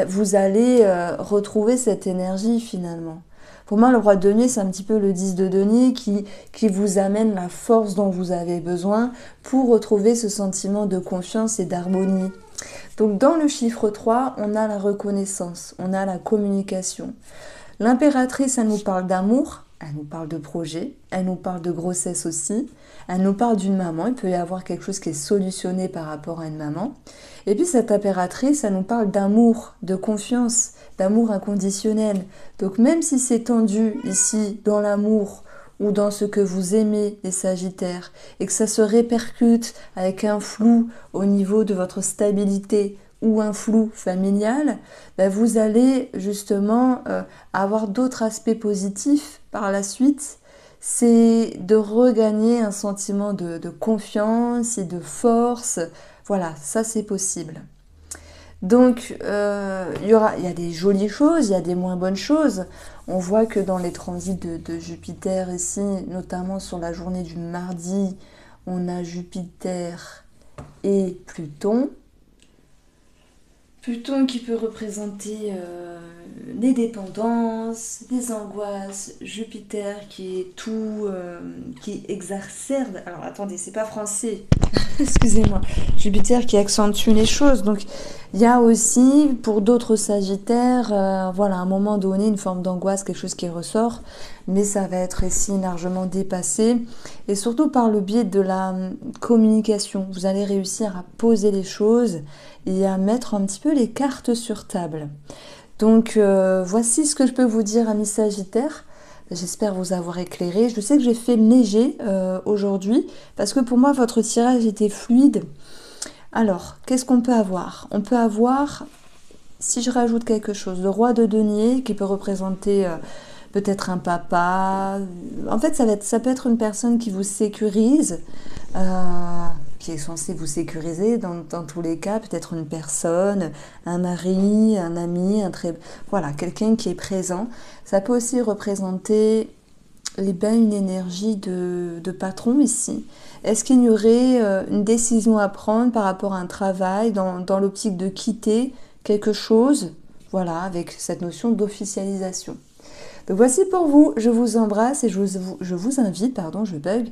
vous allez retrouver cette énergie finalement. Pour moi, le roi de denier, c'est un petit peu le 10 de denier qui vous amène la force dont vous avez besoin pour retrouver ce sentiment de confiance et d'harmonie. Donc dans le chiffre 3, on a la reconnaissance, on a la communication. L'impératrice, elle nous parle d'amour, elle nous parle de projet, elle nous parle de grossesse aussi, elle nous parle d'une maman, il peut y avoir quelque chose qui est solutionné par rapport à une maman. Et puis cette impératrice, elle nous parle d'amour, de confiance, d'amour inconditionnel. Donc même si c'est tendu ici dans l'amour, ou dans ce que vous aimez, les Sagittaires, et que ça se répercute avec un flou au niveau de votre stabilité ou un flou familial, vous allez justement avoir d'autres aspects positifs par la suite. C'est de regagner un sentiment de confiance et de force. Voilà, ça c'est possible. Donc, il y a des jolies choses, il y a des moins bonnes choses. On voit que dans les transits de Jupiter ici, notamment sur la journée du mardi, on a Jupiter et Pluton. Pluton qui peut représenter des dépendances, des angoisses. Jupiter qui est tout, qui exacerbe. Alors attendez, c'est pas français. Excusez-moi. Jupiter qui accentue les choses. Donc il y a aussi pour d'autres Sagittaires, voilà, à un moment donné, une forme d'angoisse, quelque chose qui ressort, mais ça va être ici largement dépassé. Et surtout par le biais de la communication, vous allez réussir à poser les choses et à mettre un petit peu les cartes sur table. Donc voici ce que je peux vous dire, amis Sagittaires. J'espère vous avoir éclairé. Je sais que j'ai fait léger aujourd'hui parce que pour moi votre tirage était fluide. Alors, qu'est-ce qu'on peut avoir? On peut avoir, si je rajoute quelque chose, le roi de denier qui peut représenter peut-être un papa. En fait, ça peut être une personne qui vous sécurise, qui est censée vous sécuriser dans tous les cas. Peut-être une personne, un mari, un ami, voilà, quelqu'un qui est présent. Ça peut aussi représenter une énergie de patron ici. Est-ce qu'il y aurait une décision à prendre par rapport à un travail dans l'optique de quitter quelque chose? Voilà, avec cette notion d'officialisation. Donc voici pour vous, je vous embrasse et je vous invite, je bug,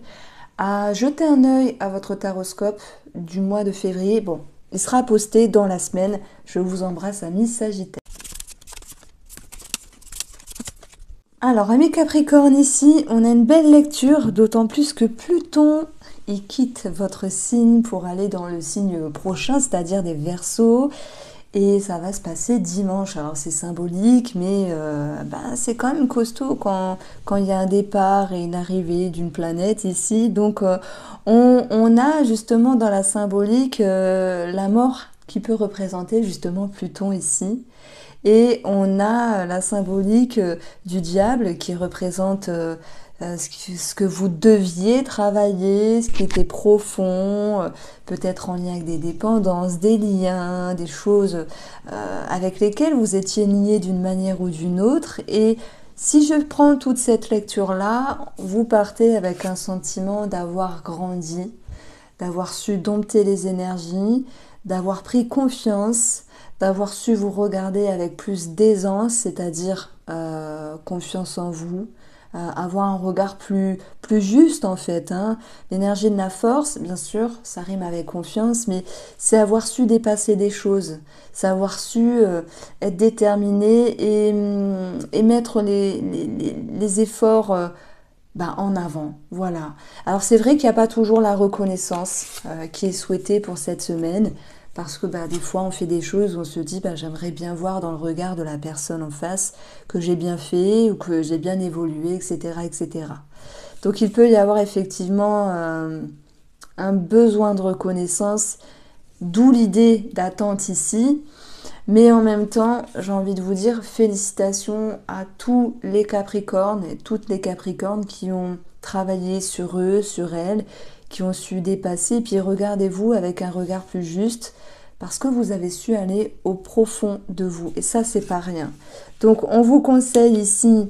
à jeter un œil à votre taroscope du mois de février. Bon, il sera posté dans la semaine. Je vous embrasse, amis Sagittaires. Alors, amis Capricorne, ici, on a une belle lecture, d'autant plus que Pluton, il quitte votre signe pour aller dans le signe prochain, c'est-à-dire des Verseaux. Et ça va se passer dimanche. Alors c'est symbolique, mais c'est quand même costaud quand il y a un départ et une arrivée d'une planète ici. Donc on a justement dans la symbolique la mort qui peut représenter justement Pluton ici. Et on a la symbolique du diable qui représente ce que vous deviez travailler, ce qui était profond, peut-être en lien avec des dépendances, des liens, des choses avec lesquelles vous étiez liés d'une manière ou d'une autre. Et si je prends toute cette lecture-là, vous partez avec un sentiment d'avoir grandi, d'avoir su dompter les énergies, d'avoir pris confiance, d'avoir su vous regarder avec plus d'aisance, c'est-à-dire confiance en vous, avoir un regard plus juste en fait. Hein. L'énergie de la force, bien sûr, ça rime avec confiance, mais c'est avoir su dépasser des choses, c'est avoir su être déterminé et mettre les efforts en avant. Voilà. Alors c'est vrai qu'il n'y a pas toujours la reconnaissance qui est souhaitée pour cette semaine. Parce que des fois, on fait des choses où on se dit j'aimerais bien voir dans le regard de la personne en face que j'ai bien fait ou que j'ai bien évolué, etc., etc. Donc, il peut y avoir effectivement un besoin de reconnaissance, d'où l'idée d'attente ici. Mais en même temps, j'ai envie de vous dire félicitations à tous les Capricornes et toutes les Capricornes qui ont travaillé sur eux, sur elles, qui ont su dépasser. Puis regardez-vous avec un regard plus juste parce que vous avez su aller au profond de vous. Et ça, c'est pas rien. Donc, on vous conseille ici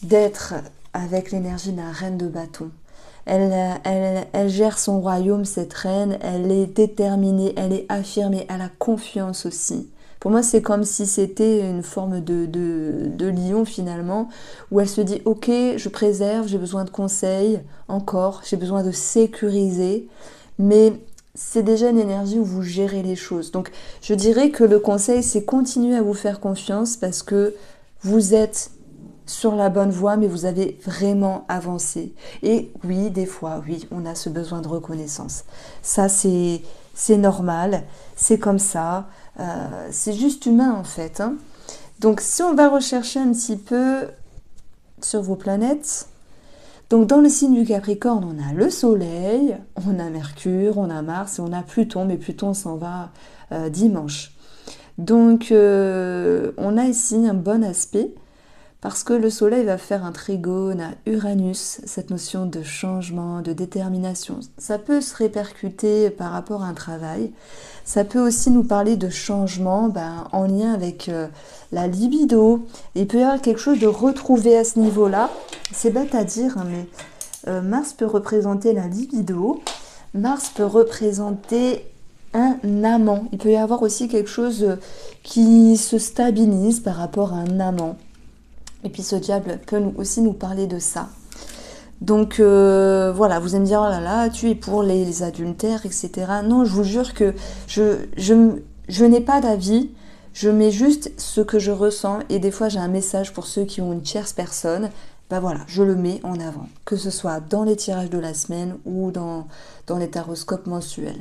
d'être avec l'énergie de la reine de bâton. Elle gère son royaume, cette reine. Elle est déterminée, elle est affirmée, elle a confiance aussi. Pour moi, c'est comme si c'était une forme de lion finalement, où elle se dit « Ok, je préserve, j'ai besoin de conseils, encore, j'ai besoin de sécuriser. » Mais c'est déjà une énergie où vous gérez les choses. Donc, je dirais que le conseil, c'est continuer à vous faire confiance parce que vous êtes sur la bonne voie, mais vous avez vraiment avancé. Et oui, des fois, oui, on a ce besoin de reconnaissance. Ça, c'est normal, c'est comme ça. C'est juste humain en fait. Hein. Donc si on va rechercher un petit peu sur vos planètes, donc dans le signe du Capricorne, on a le Soleil, on a Mercure, on a Mars et on a Pluton, mais Pluton s'en va dimanche. Donc on a ici un bon aspect parce que le Soleil va faire un trigone à Uranus, cette notion de changement, de détermination. Ça peut se répercuter par rapport à un travail. Ça peut aussi nous parler de changement en lien avec la libido. Il peut y avoir quelque chose de retrouvé à ce niveau-là. C'est bête à dire, hein, mais Mars peut représenter la libido. Mars peut représenter un amant. Il peut y avoir aussi quelque chose qui se stabilise par rapport à un amant. Et puis ce diable peut aussi nous parler de ça. Donc voilà, vous allez me dire, oh là là, tu es pour les adultères, etc. Non, je vous jure que je n'ai pas d'avis, je mets juste ce que je ressens et des fois j'ai un message pour ceux qui ont une tierce personne. Voilà, je le mets en avant, que ce soit dans les tirages de la semaine ou dans les taroscopes mensuels.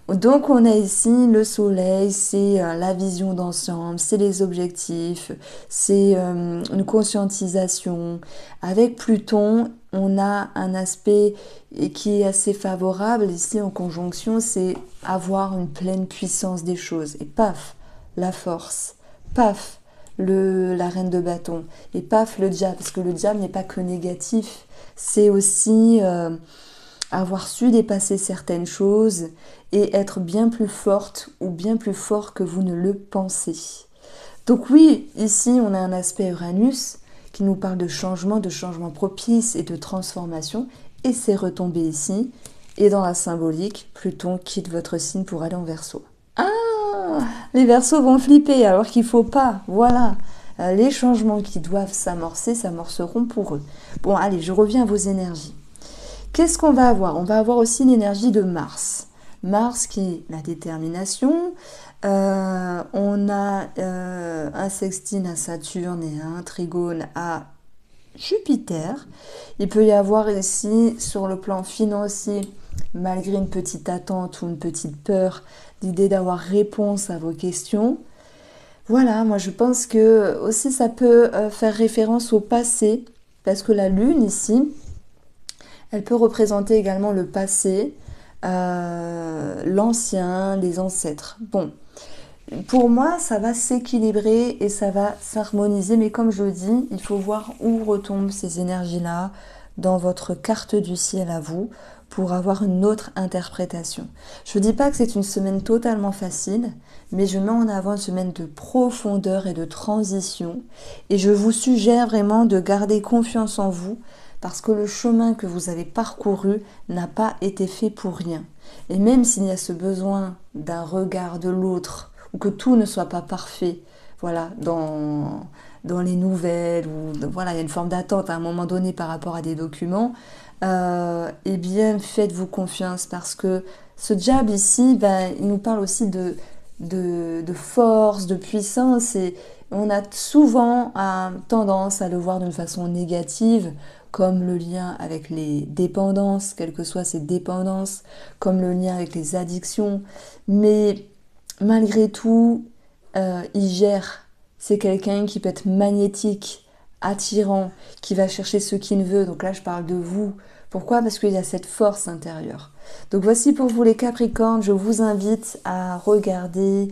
Donc on a ici le soleil, c'est la vision d'ensemble, c'est les objectifs, c'est une conscientisation. Avec Pluton, on a un aspect qui est assez favorable ici en conjonction, c'est avoir une pleine puissance des choses. Et paf, la force, paf, la reine de bâton, et paf, le diable, parce que le diable n'est pas que négatif, c'est aussi avoir su dépasser certaines choses et être bien plus forte ou bien plus fort que vous ne le pensez. Donc oui, ici on a un aspect Uranus qui nous parle de changement propice et de transformation, et c'est retombé ici. Et dans la symbolique, Pluton quitte votre signe pour aller en Verseau. Ah, les Verseaux vont flipper alors qu'il ne faut pas, voilà. Les changements qui doivent s'amorceront pour eux. Bon, allez, je reviens à vos énergies. Qu'est-ce qu'on va avoir? On va avoir aussi l'énergie de Mars. Mars qui est la détermination. On a un sextile à Saturne et un trigone à Jupiter. Il peut y avoir ici, sur le plan financier, malgré une petite attente ou une petite peur, l'idée d'avoir réponse à vos questions. Voilà, moi je pense que aussi ça peut faire référence au passé, parce que la lune ici, elle peut représenter également le passé, l'ancien, les ancêtres. Bon, pour moi, ça va s'équilibrer et ça va s'harmoniser, mais comme je le dis, il faut voir où retombent ces énergies-là dans votre carte du ciel à vous pour avoir une autre interprétation. Je ne dis pas que c'est une semaine totalement facile, mais je mets en avant une semaine de profondeur et de transition et je vous suggère vraiment de garder confiance en vous parce que le chemin que vous avez parcouru n'a pas été fait pour rien. Et même s'il y a ce besoin d'un regard de l'autre, ou que tout ne soit pas parfait, voilà, dans les nouvelles, ou voilà, il y a une forme d'attente à un moment donné par rapport à des documents, eh bien, faites-vous confiance parce que ce diable ici, ben, il nous parle aussi de force, de puissance, et on a souvent tendance à le voir d'une façon négative, comme le lien avec les dépendances, quelles que soient ces dépendances, comme le lien avec les addictions, mais malgré tout, il gère. C'est quelqu'un qui peut être magnétique, attirant, qui va chercher ce qu'il veut. Donc là, je parle de vous. Pourquoi? Parce qu'il y a cette force intérieure. Donc voici pour vous les Capricornes. Je vous invite à regarder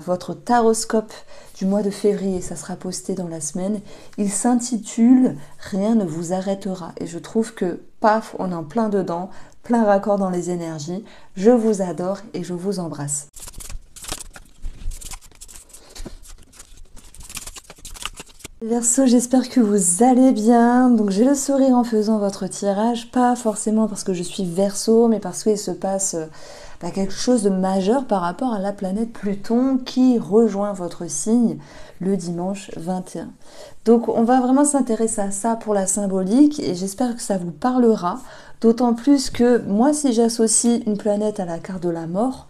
votre taroscope du mois de février. Ça sera posté dans la semaine. Il s'intitule « Rien ne vous arrêtera ». Et je trouve que, paf, on est en plein dedans, plein raccord dans les énergies. Je vous adore et je vous embrasse. Verseau, j'espère que vous allez bien. Donc j'ai le sourire en faisant votre tirage, pas forcément parce que je suis Verseau, mais parce qu'il se passe quelque chose de majeur par rapport à la planète Pluton qui rejoint votre signe le dimanche 21. Donc on va vraiment s'intéresser à ça pour la symbolique et j'espère que ça vous parlera. D'autant plus que moi, si j'associe une planète à la carte de la mort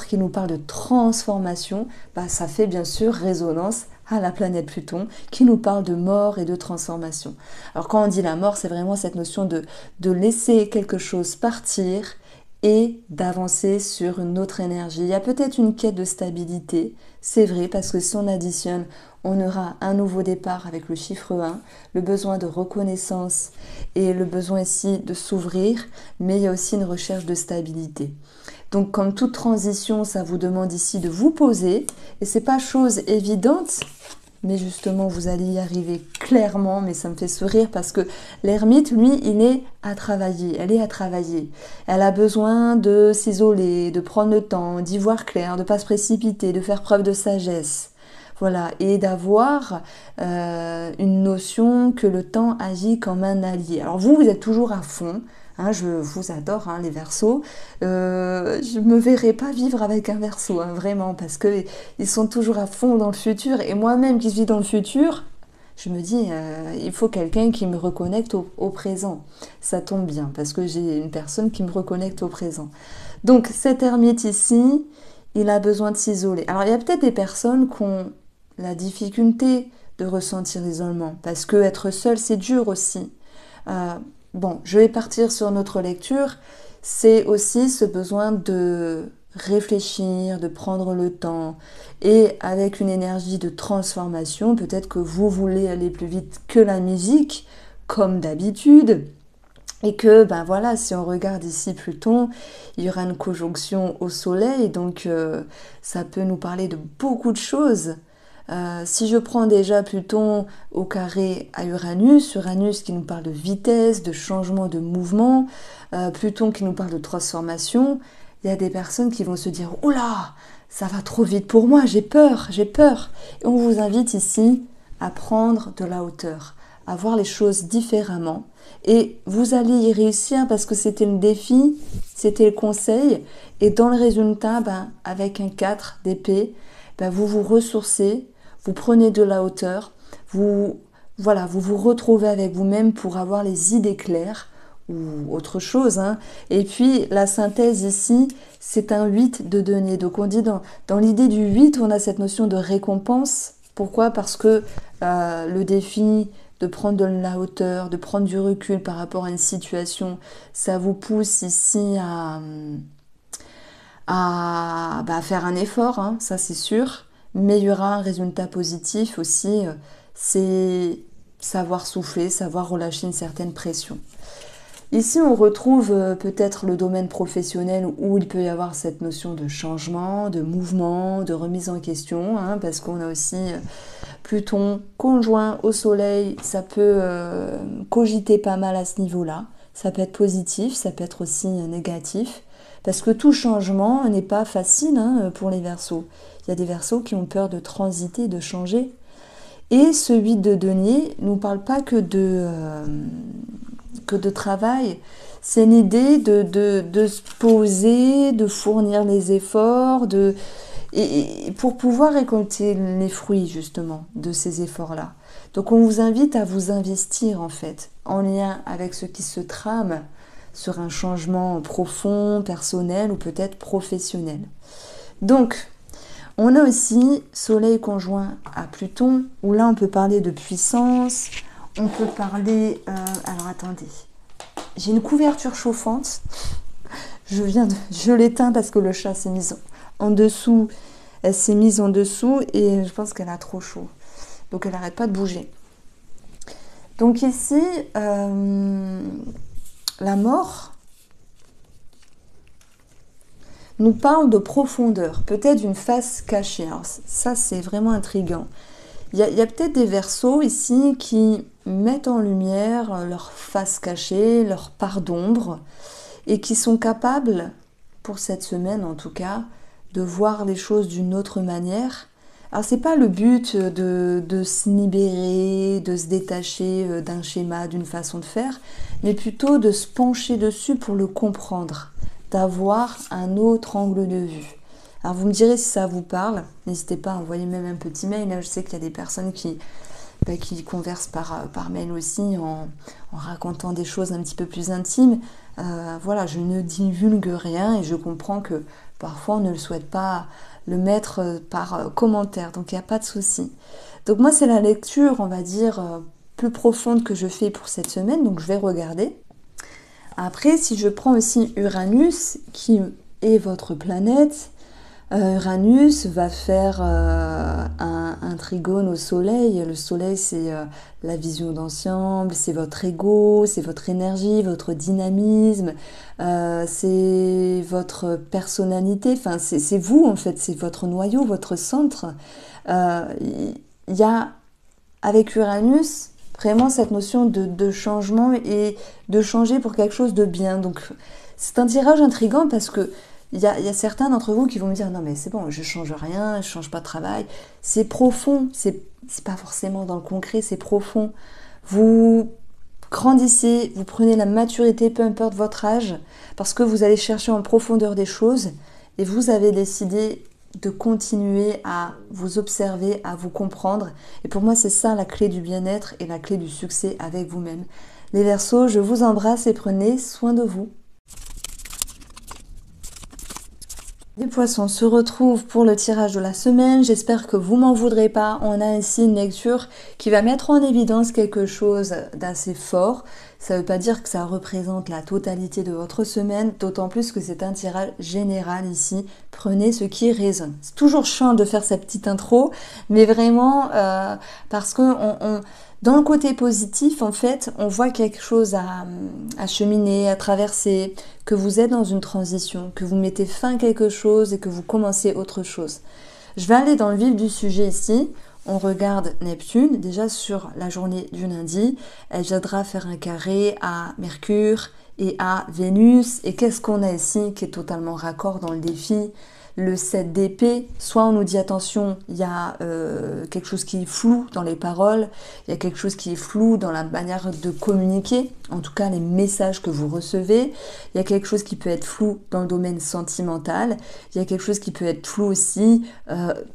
qui nous parle de transformation, ça fait bien sûr résonance à la planète Pluton qui nous parle de mort et de transformation. Alors quand on dit la mort, c'est vraiment cette notion de laisser quelque chose partir et d'avancer sur une autre énergie. Il y a peut-être une quête de stabilité, c'est vrai, parce que si on additionne, on aura un nouveau départ avec le chiffre 1, le besoin de reconnaissance et le besoin ici de s'ouvrir, mais il y a aussi une recherche de stabilité. Donc comme toute transition, ça vous demande ici de vous poser, et c'est pas chose évidente, mais justement vous allez y arriver clairement, mais ça me fait sourire parce que l'ermite, lui, il est à travailler, elle est à travailler. Elle a besoin de s'isoler, de prendre le temps, d'y voir clair, de ne pas se précipiter, de faire preuve de sagesse. Voilà, et d'avoir une notion que le temps agit comme un allié. Alors vous êtes toujours à fond, hein, je vous adore, hein, les Verseaux. Je me verrai pas vivre avec un Verseau, hein, vraiment, parce que ils sont toujours à fond dans le futur. Et moi-même qui suis dans le futur, je me dis, il faut quelqu'un qui me reconnecte au présent. Ça tombe bien, parce que j'ai une personne qui me reconnecte au présent. Donc cet ermite ici, il a besoin de s'isoler. Alors il y a peut-être des personnes qui ont la difficulté de ressentir l'isolement, parce que être seul, c'est dur aussi. Bon, je vais partir sur notre lecture. C'est aussi ce besoin de réfléchir, de prendre le temps, et avec une énergie de transformation, peut-être que vous voulez aller plus vite que la musique, comme d'habitude, et que, ben voilà, si on regarde ici Pluton, il y aura une conjonction au Soleil, donc ça peut nous parler de beaucoup de choses. Si je prends déjà Pluton au carré à Uranus qui nous parle de vitesse, de changement de mouvement, Pluton qui nous parle de transformation, il y a des personnes qui vont se dire « Oula, ça va trop vite pour moi, j'ai peur, j'ai peur ». Et on vous invite ici à prendre de la hauteur, à voir les choses différemment. Et vous allez y réussir parce que c'était le défi, c'était le conseil. Et dans le résultat, avec un 4 d'épée, vous vous ressourcez, vous prenez de la hauteur, vous vous retrouvez avec vous-même pour avoir les idées claires ou autre chose. Hein. Et puis la synthèse ici, c'est un 8 de denier. Donc on dit dans l'idée du 8, on a cette notion de récompense. Pourquoi? Parce que le défi de prendre de la hauteur, de prendre du recul par rapport à une situation. Ça vous pousse ici à faire un effort, hein, ça c'est sûr. Mais il y aura un résultat positif aussi, c'est savoir souffler, savoir relâcher une certaine pression. Ici, on retrouve peut-être le domaine professionnel où il peut y avoir cette notion de changement, de mouvement, de remise en question, hein, parce qu'on a aussi Pluton conjoint au Soleil, ça peut cogiter pas mal à ce niveau-là. Ça peut être positif, ça peut être aussi négatif, parce que tout changement n'est pas facile, hein, pour les Verseaux. Il y a des Verseaux qui ont peur de transiter, de changer. Et ce 8 de denier ne nous parle pas que de travail. C'est l'idée de se poser, de fournir les efforts, et pour pouvoir récolter les fruits justement de ces efforts-là. Donc on vous invite à vous investir en fait, en lien avec ce qui se trame sur un changement profond, personnel ou peut-être professionnel. Donc, on a aussi Soleil conjoint à Pluton, où là on peut parler de puissance, on peut parler... alors attendez, j'ai une couverture chauffante, je l'éteins parce que le chat s'est mis en dessous, elle s'est mise en dessous et je pense qu'elle a trop chaud, donc elle n'arrête pas de bouger. Donc ici, la mort nous parle de profondeur, peut-être d'une face cachée. Alors ça, c'est vraiment intriguant. Il y a peut-être des Verseaux ici qui mettent en lumière leur face cachée, leur part d'ombre, et qui sont capables, pour cette semaine en tout cas, de voir les choses d'une autre manière. Alors c'est pas le but de se libérer, de se détacher d'un schéma, d'une façon de faire, mais plutôt de se pencher dessus pour le comprendre, d'avoir un autre angle de vue. Alors vous me direz si ça vous parle, n'hésitez pas à envoyer même un petit mail. Là, je sais qu'il y a des personnes qui conversent par mail aussi en racontant des choses un petit peu plus intimes. Voilà, je ne divulgue rien et je comprends que parfois on ne le souhaite pas le mettre par commentaire, donc il n'y a pas de souci. Donc moi c'est la lecture, on va dire, plus profonde que je fais pour cette semaine, donc je vais regarder. Après, si je prends aussi Uranus, qui est votre planète, Uranus va faire un trigone au Soleil. Le Soleil, c'est la vision d'ensemble, c'est votre ego, c'est votre énergie, votre dynamisme, c'est votre personnalité, enfin c'est vous en fait, c'est votre noyau, votre centre. Il y a avec Uranus vraiment cette notion de changement et de changer pour quelque chose de bien. Donc c'est un tirage intriguant parce que il y a certains d'entre vous qui vont me dire non mais c'est bon, je change rien, je change pas de travail. C'est profond, c'est pas forcément dans le concret, c'est profond. Vous grandissez, vous prenez la maturité, peu importe votre âge, parce que vous allez chercher en profondeur des choses et vous avez décidé de continuer à vous observer, à vous comprendre. Et pour moi, c'est ça la clé du bien-être et la clé du succès avec vous-même. Les Verseaux, je vous embrasse et prenez soin de vous. Les Poissons se retrouvent pour le tirage de la semaine. J'espère que vous m'en voudrez pas. On a ici une lecture qui va mettre en évidence quelque chose d'assez fort. Ça ne veut pas dire que ça représente la totalité de votre semaine, d'autant plus que c'est un tirage général ici. Prenez ce qui résonne. C'est toujours chiant de faire cette petite intro, mais vraiment parce que dans le côté positif, en fait, on voit quelque chose à cheminer, à traverser, que vous êtes dans une transition, que vous mettez fin à quelque chose et que vous commencez autre chose. Je vais aller dans le vif du sujet ici. On regarde Neptune, déjà sur la journée du lundi. Elle viendra faire un carré à Mercure et à Vénus. Et qu'est-ce qu'on a ici qui est totalement raccord dans le défi ? Le 7 d'épée, soit on nous dit attention, il y a quelque chose qui est flou dans les paroles, il y a quelque chose qui est flou dans la manière de communiquer, en tout cas les messages que vous recevez, il y a quelque chose qui peut être flou dans le domaine sentimental, il y a quelque chose qui peut être flou aussi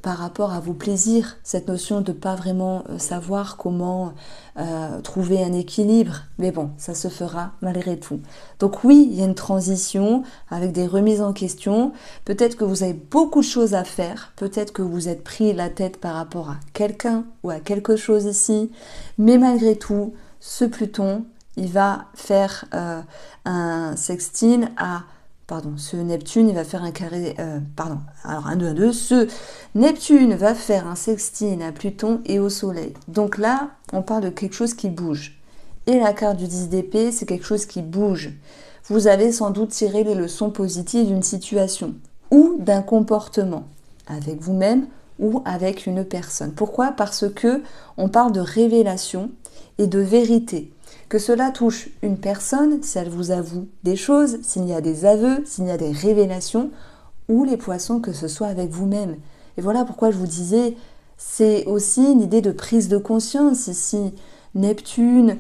par rapport à vos plaisirs, cette notion de pas vraiment savoir comment trouver un équilibre, mais bon, ça se fera malgré tout. Donc oui, il y a une transition avec des remises en question, peut-être que vous avez avez beaucoup de choses à faire. Peut-être que vous êtes pris la tête par rapport à quelqu'un ou à quelque chose ici. Mais malgré tout, ce Pluton, il va faire un sextile à... Pardon, ce Neptune, il va faire un carré... alors 1, 2, 1, 2. Ce Neptune va faire un sextile à Pluton et au Soleil. Donc là, on parle de quelque chose qui bouge. Et la carte du 10 d'épée, c'est quelque chose qui bouge. Vous avez sans doute tiré les leçons positives d'une situation ou d'un comportement avec vous-même ou avec une personne. Pourquoi? Parce que on parle de révélation et de vérité. Que cela touche une personne, si elle vous avoue des choses, s'il y a des aveux, s'il y a des révélations, ou les poissons, que ce soit avec vous-même. Et voilà pourquoi je vous disais, c'est aussi une idée de prise de conscience ici. Neptune,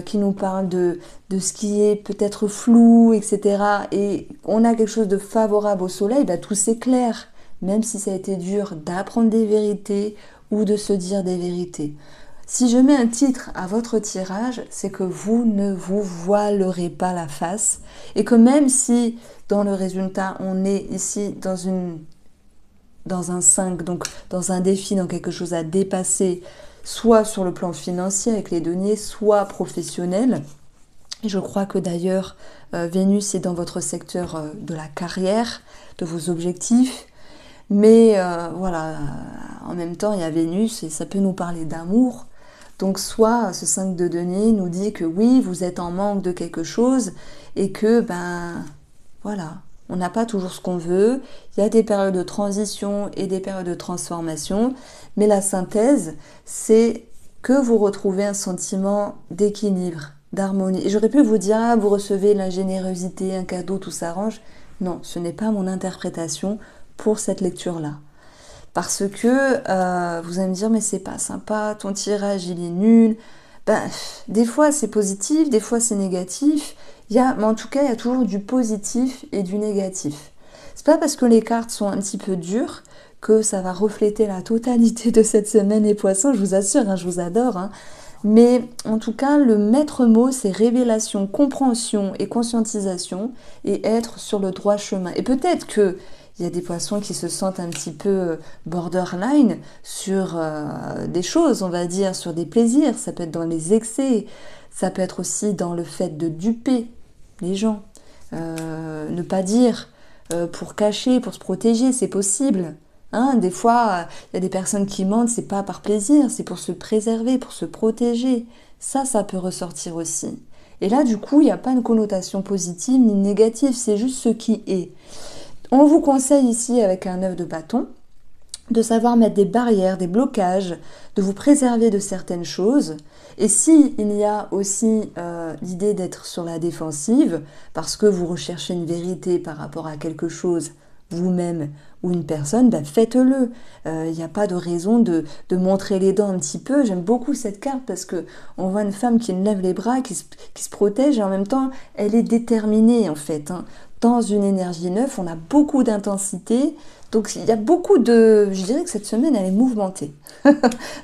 qui nous parle de ce qui est peut-être flou, etc. Et on a quelque chose de favorable au soleil, bah, tout s'éclaire, même si ça a été dur d'apprendre des vérités ou de se dire des vérités. Si je mets un titre à votre tirage, c'est que vous ne vous voilerez pas la face et que même si dans le résultat on est ici dans un 5, donc dans un défi, dans quelque chose à dépasser, soit sur le plan financier avec les deniers, soit professionnel. Et je crois que d'ailleurs, Vénus est dans votre secteur de la carrière, de vos objectifs. Mais voilà, en même temps, il y a Vénus et ça peut nous parler d'amour. Donc soit ce 5 de denier nous dit que oui, vous êtes en manque de quelque chose et que, ben, voilà, on n'a pas toujours ce qu'on veut. Il y a des périodes de transition et des périodes de transformation. Mais la synthèse, c'est que vous retrouvez un sentiment d'équilibre, d'harmonie. Et j'aurais pu vous dire, ah, vous recevez la générosité, un cadeau, tout s'arrange. Non, ce n'est pas mon interprétation pour cette lecture-là. Parce que vous allez me dire, mais c'est pas sympa, ton tirage il est nul. Ben, des fois c'est positif, des fois c'est négatif. Mais en tout cas, il y a toujours du positif et du négatif. C'est pas parce que les cartes sont un petit peu dures que ça va refléter la totalité de cette semaine, les poissons, je vous assure, hein, je vous adore. Hein. Mais en tout cas, le maître mot, c'est révélation, compréhension et conscientisation et être sur le droit chemin. Et peut-être que il y a des poissons qui se sentent un petit peu borderline sur des choses, on va dire, sur des plaisirs. Ça peut être dans les excès, ça peut être aussi dans le fait de duper les gens. Ne pas dire pour cacher, pour se protéger, c'est possible. Hein, des fois, il y a des personnes qui mentent, c'est pas par plaisir, c'est pour se préserver, pour se protéger. Ça peut ressortir aussi. Et là, du coup, il n'y a pas une connotation positive ni négative, c'est juste ce qui est. On vous conseille ici, avec un œuf de bâton, de savoir mettre des barrières, des blocages, de vous préserver de certaines choses. Et si il y a aussi l'idée d'être sur la défensive, parce que vous recherchez une vérité par rapport à quelque chose, vous-même ou une personne, ben faites-le. Il n'y a pas de raison de montrer les dents un petit peu. J'aime beaucoup cette carte parce que on voit une femme qui lève les bras, qui se protège et en même temps, elle est déterminée en fait. Hein. Dans une énergie neuve, on a beaucoup d'intensité. Donc il y a beaucoup de... Je dirais que cette semaine, elle est mouvementée.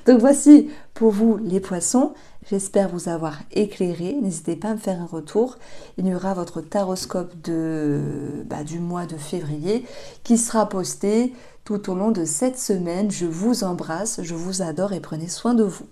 Donc voici pour vous les poissons. J'espère vous avoir éclairé. N'hésitez pas à me faire un retour. Il y aura votre taroscope du mois de février qui sera posté tout au long de cette semaine. Je vous embrasse, je vous adore et prenez soin de vous.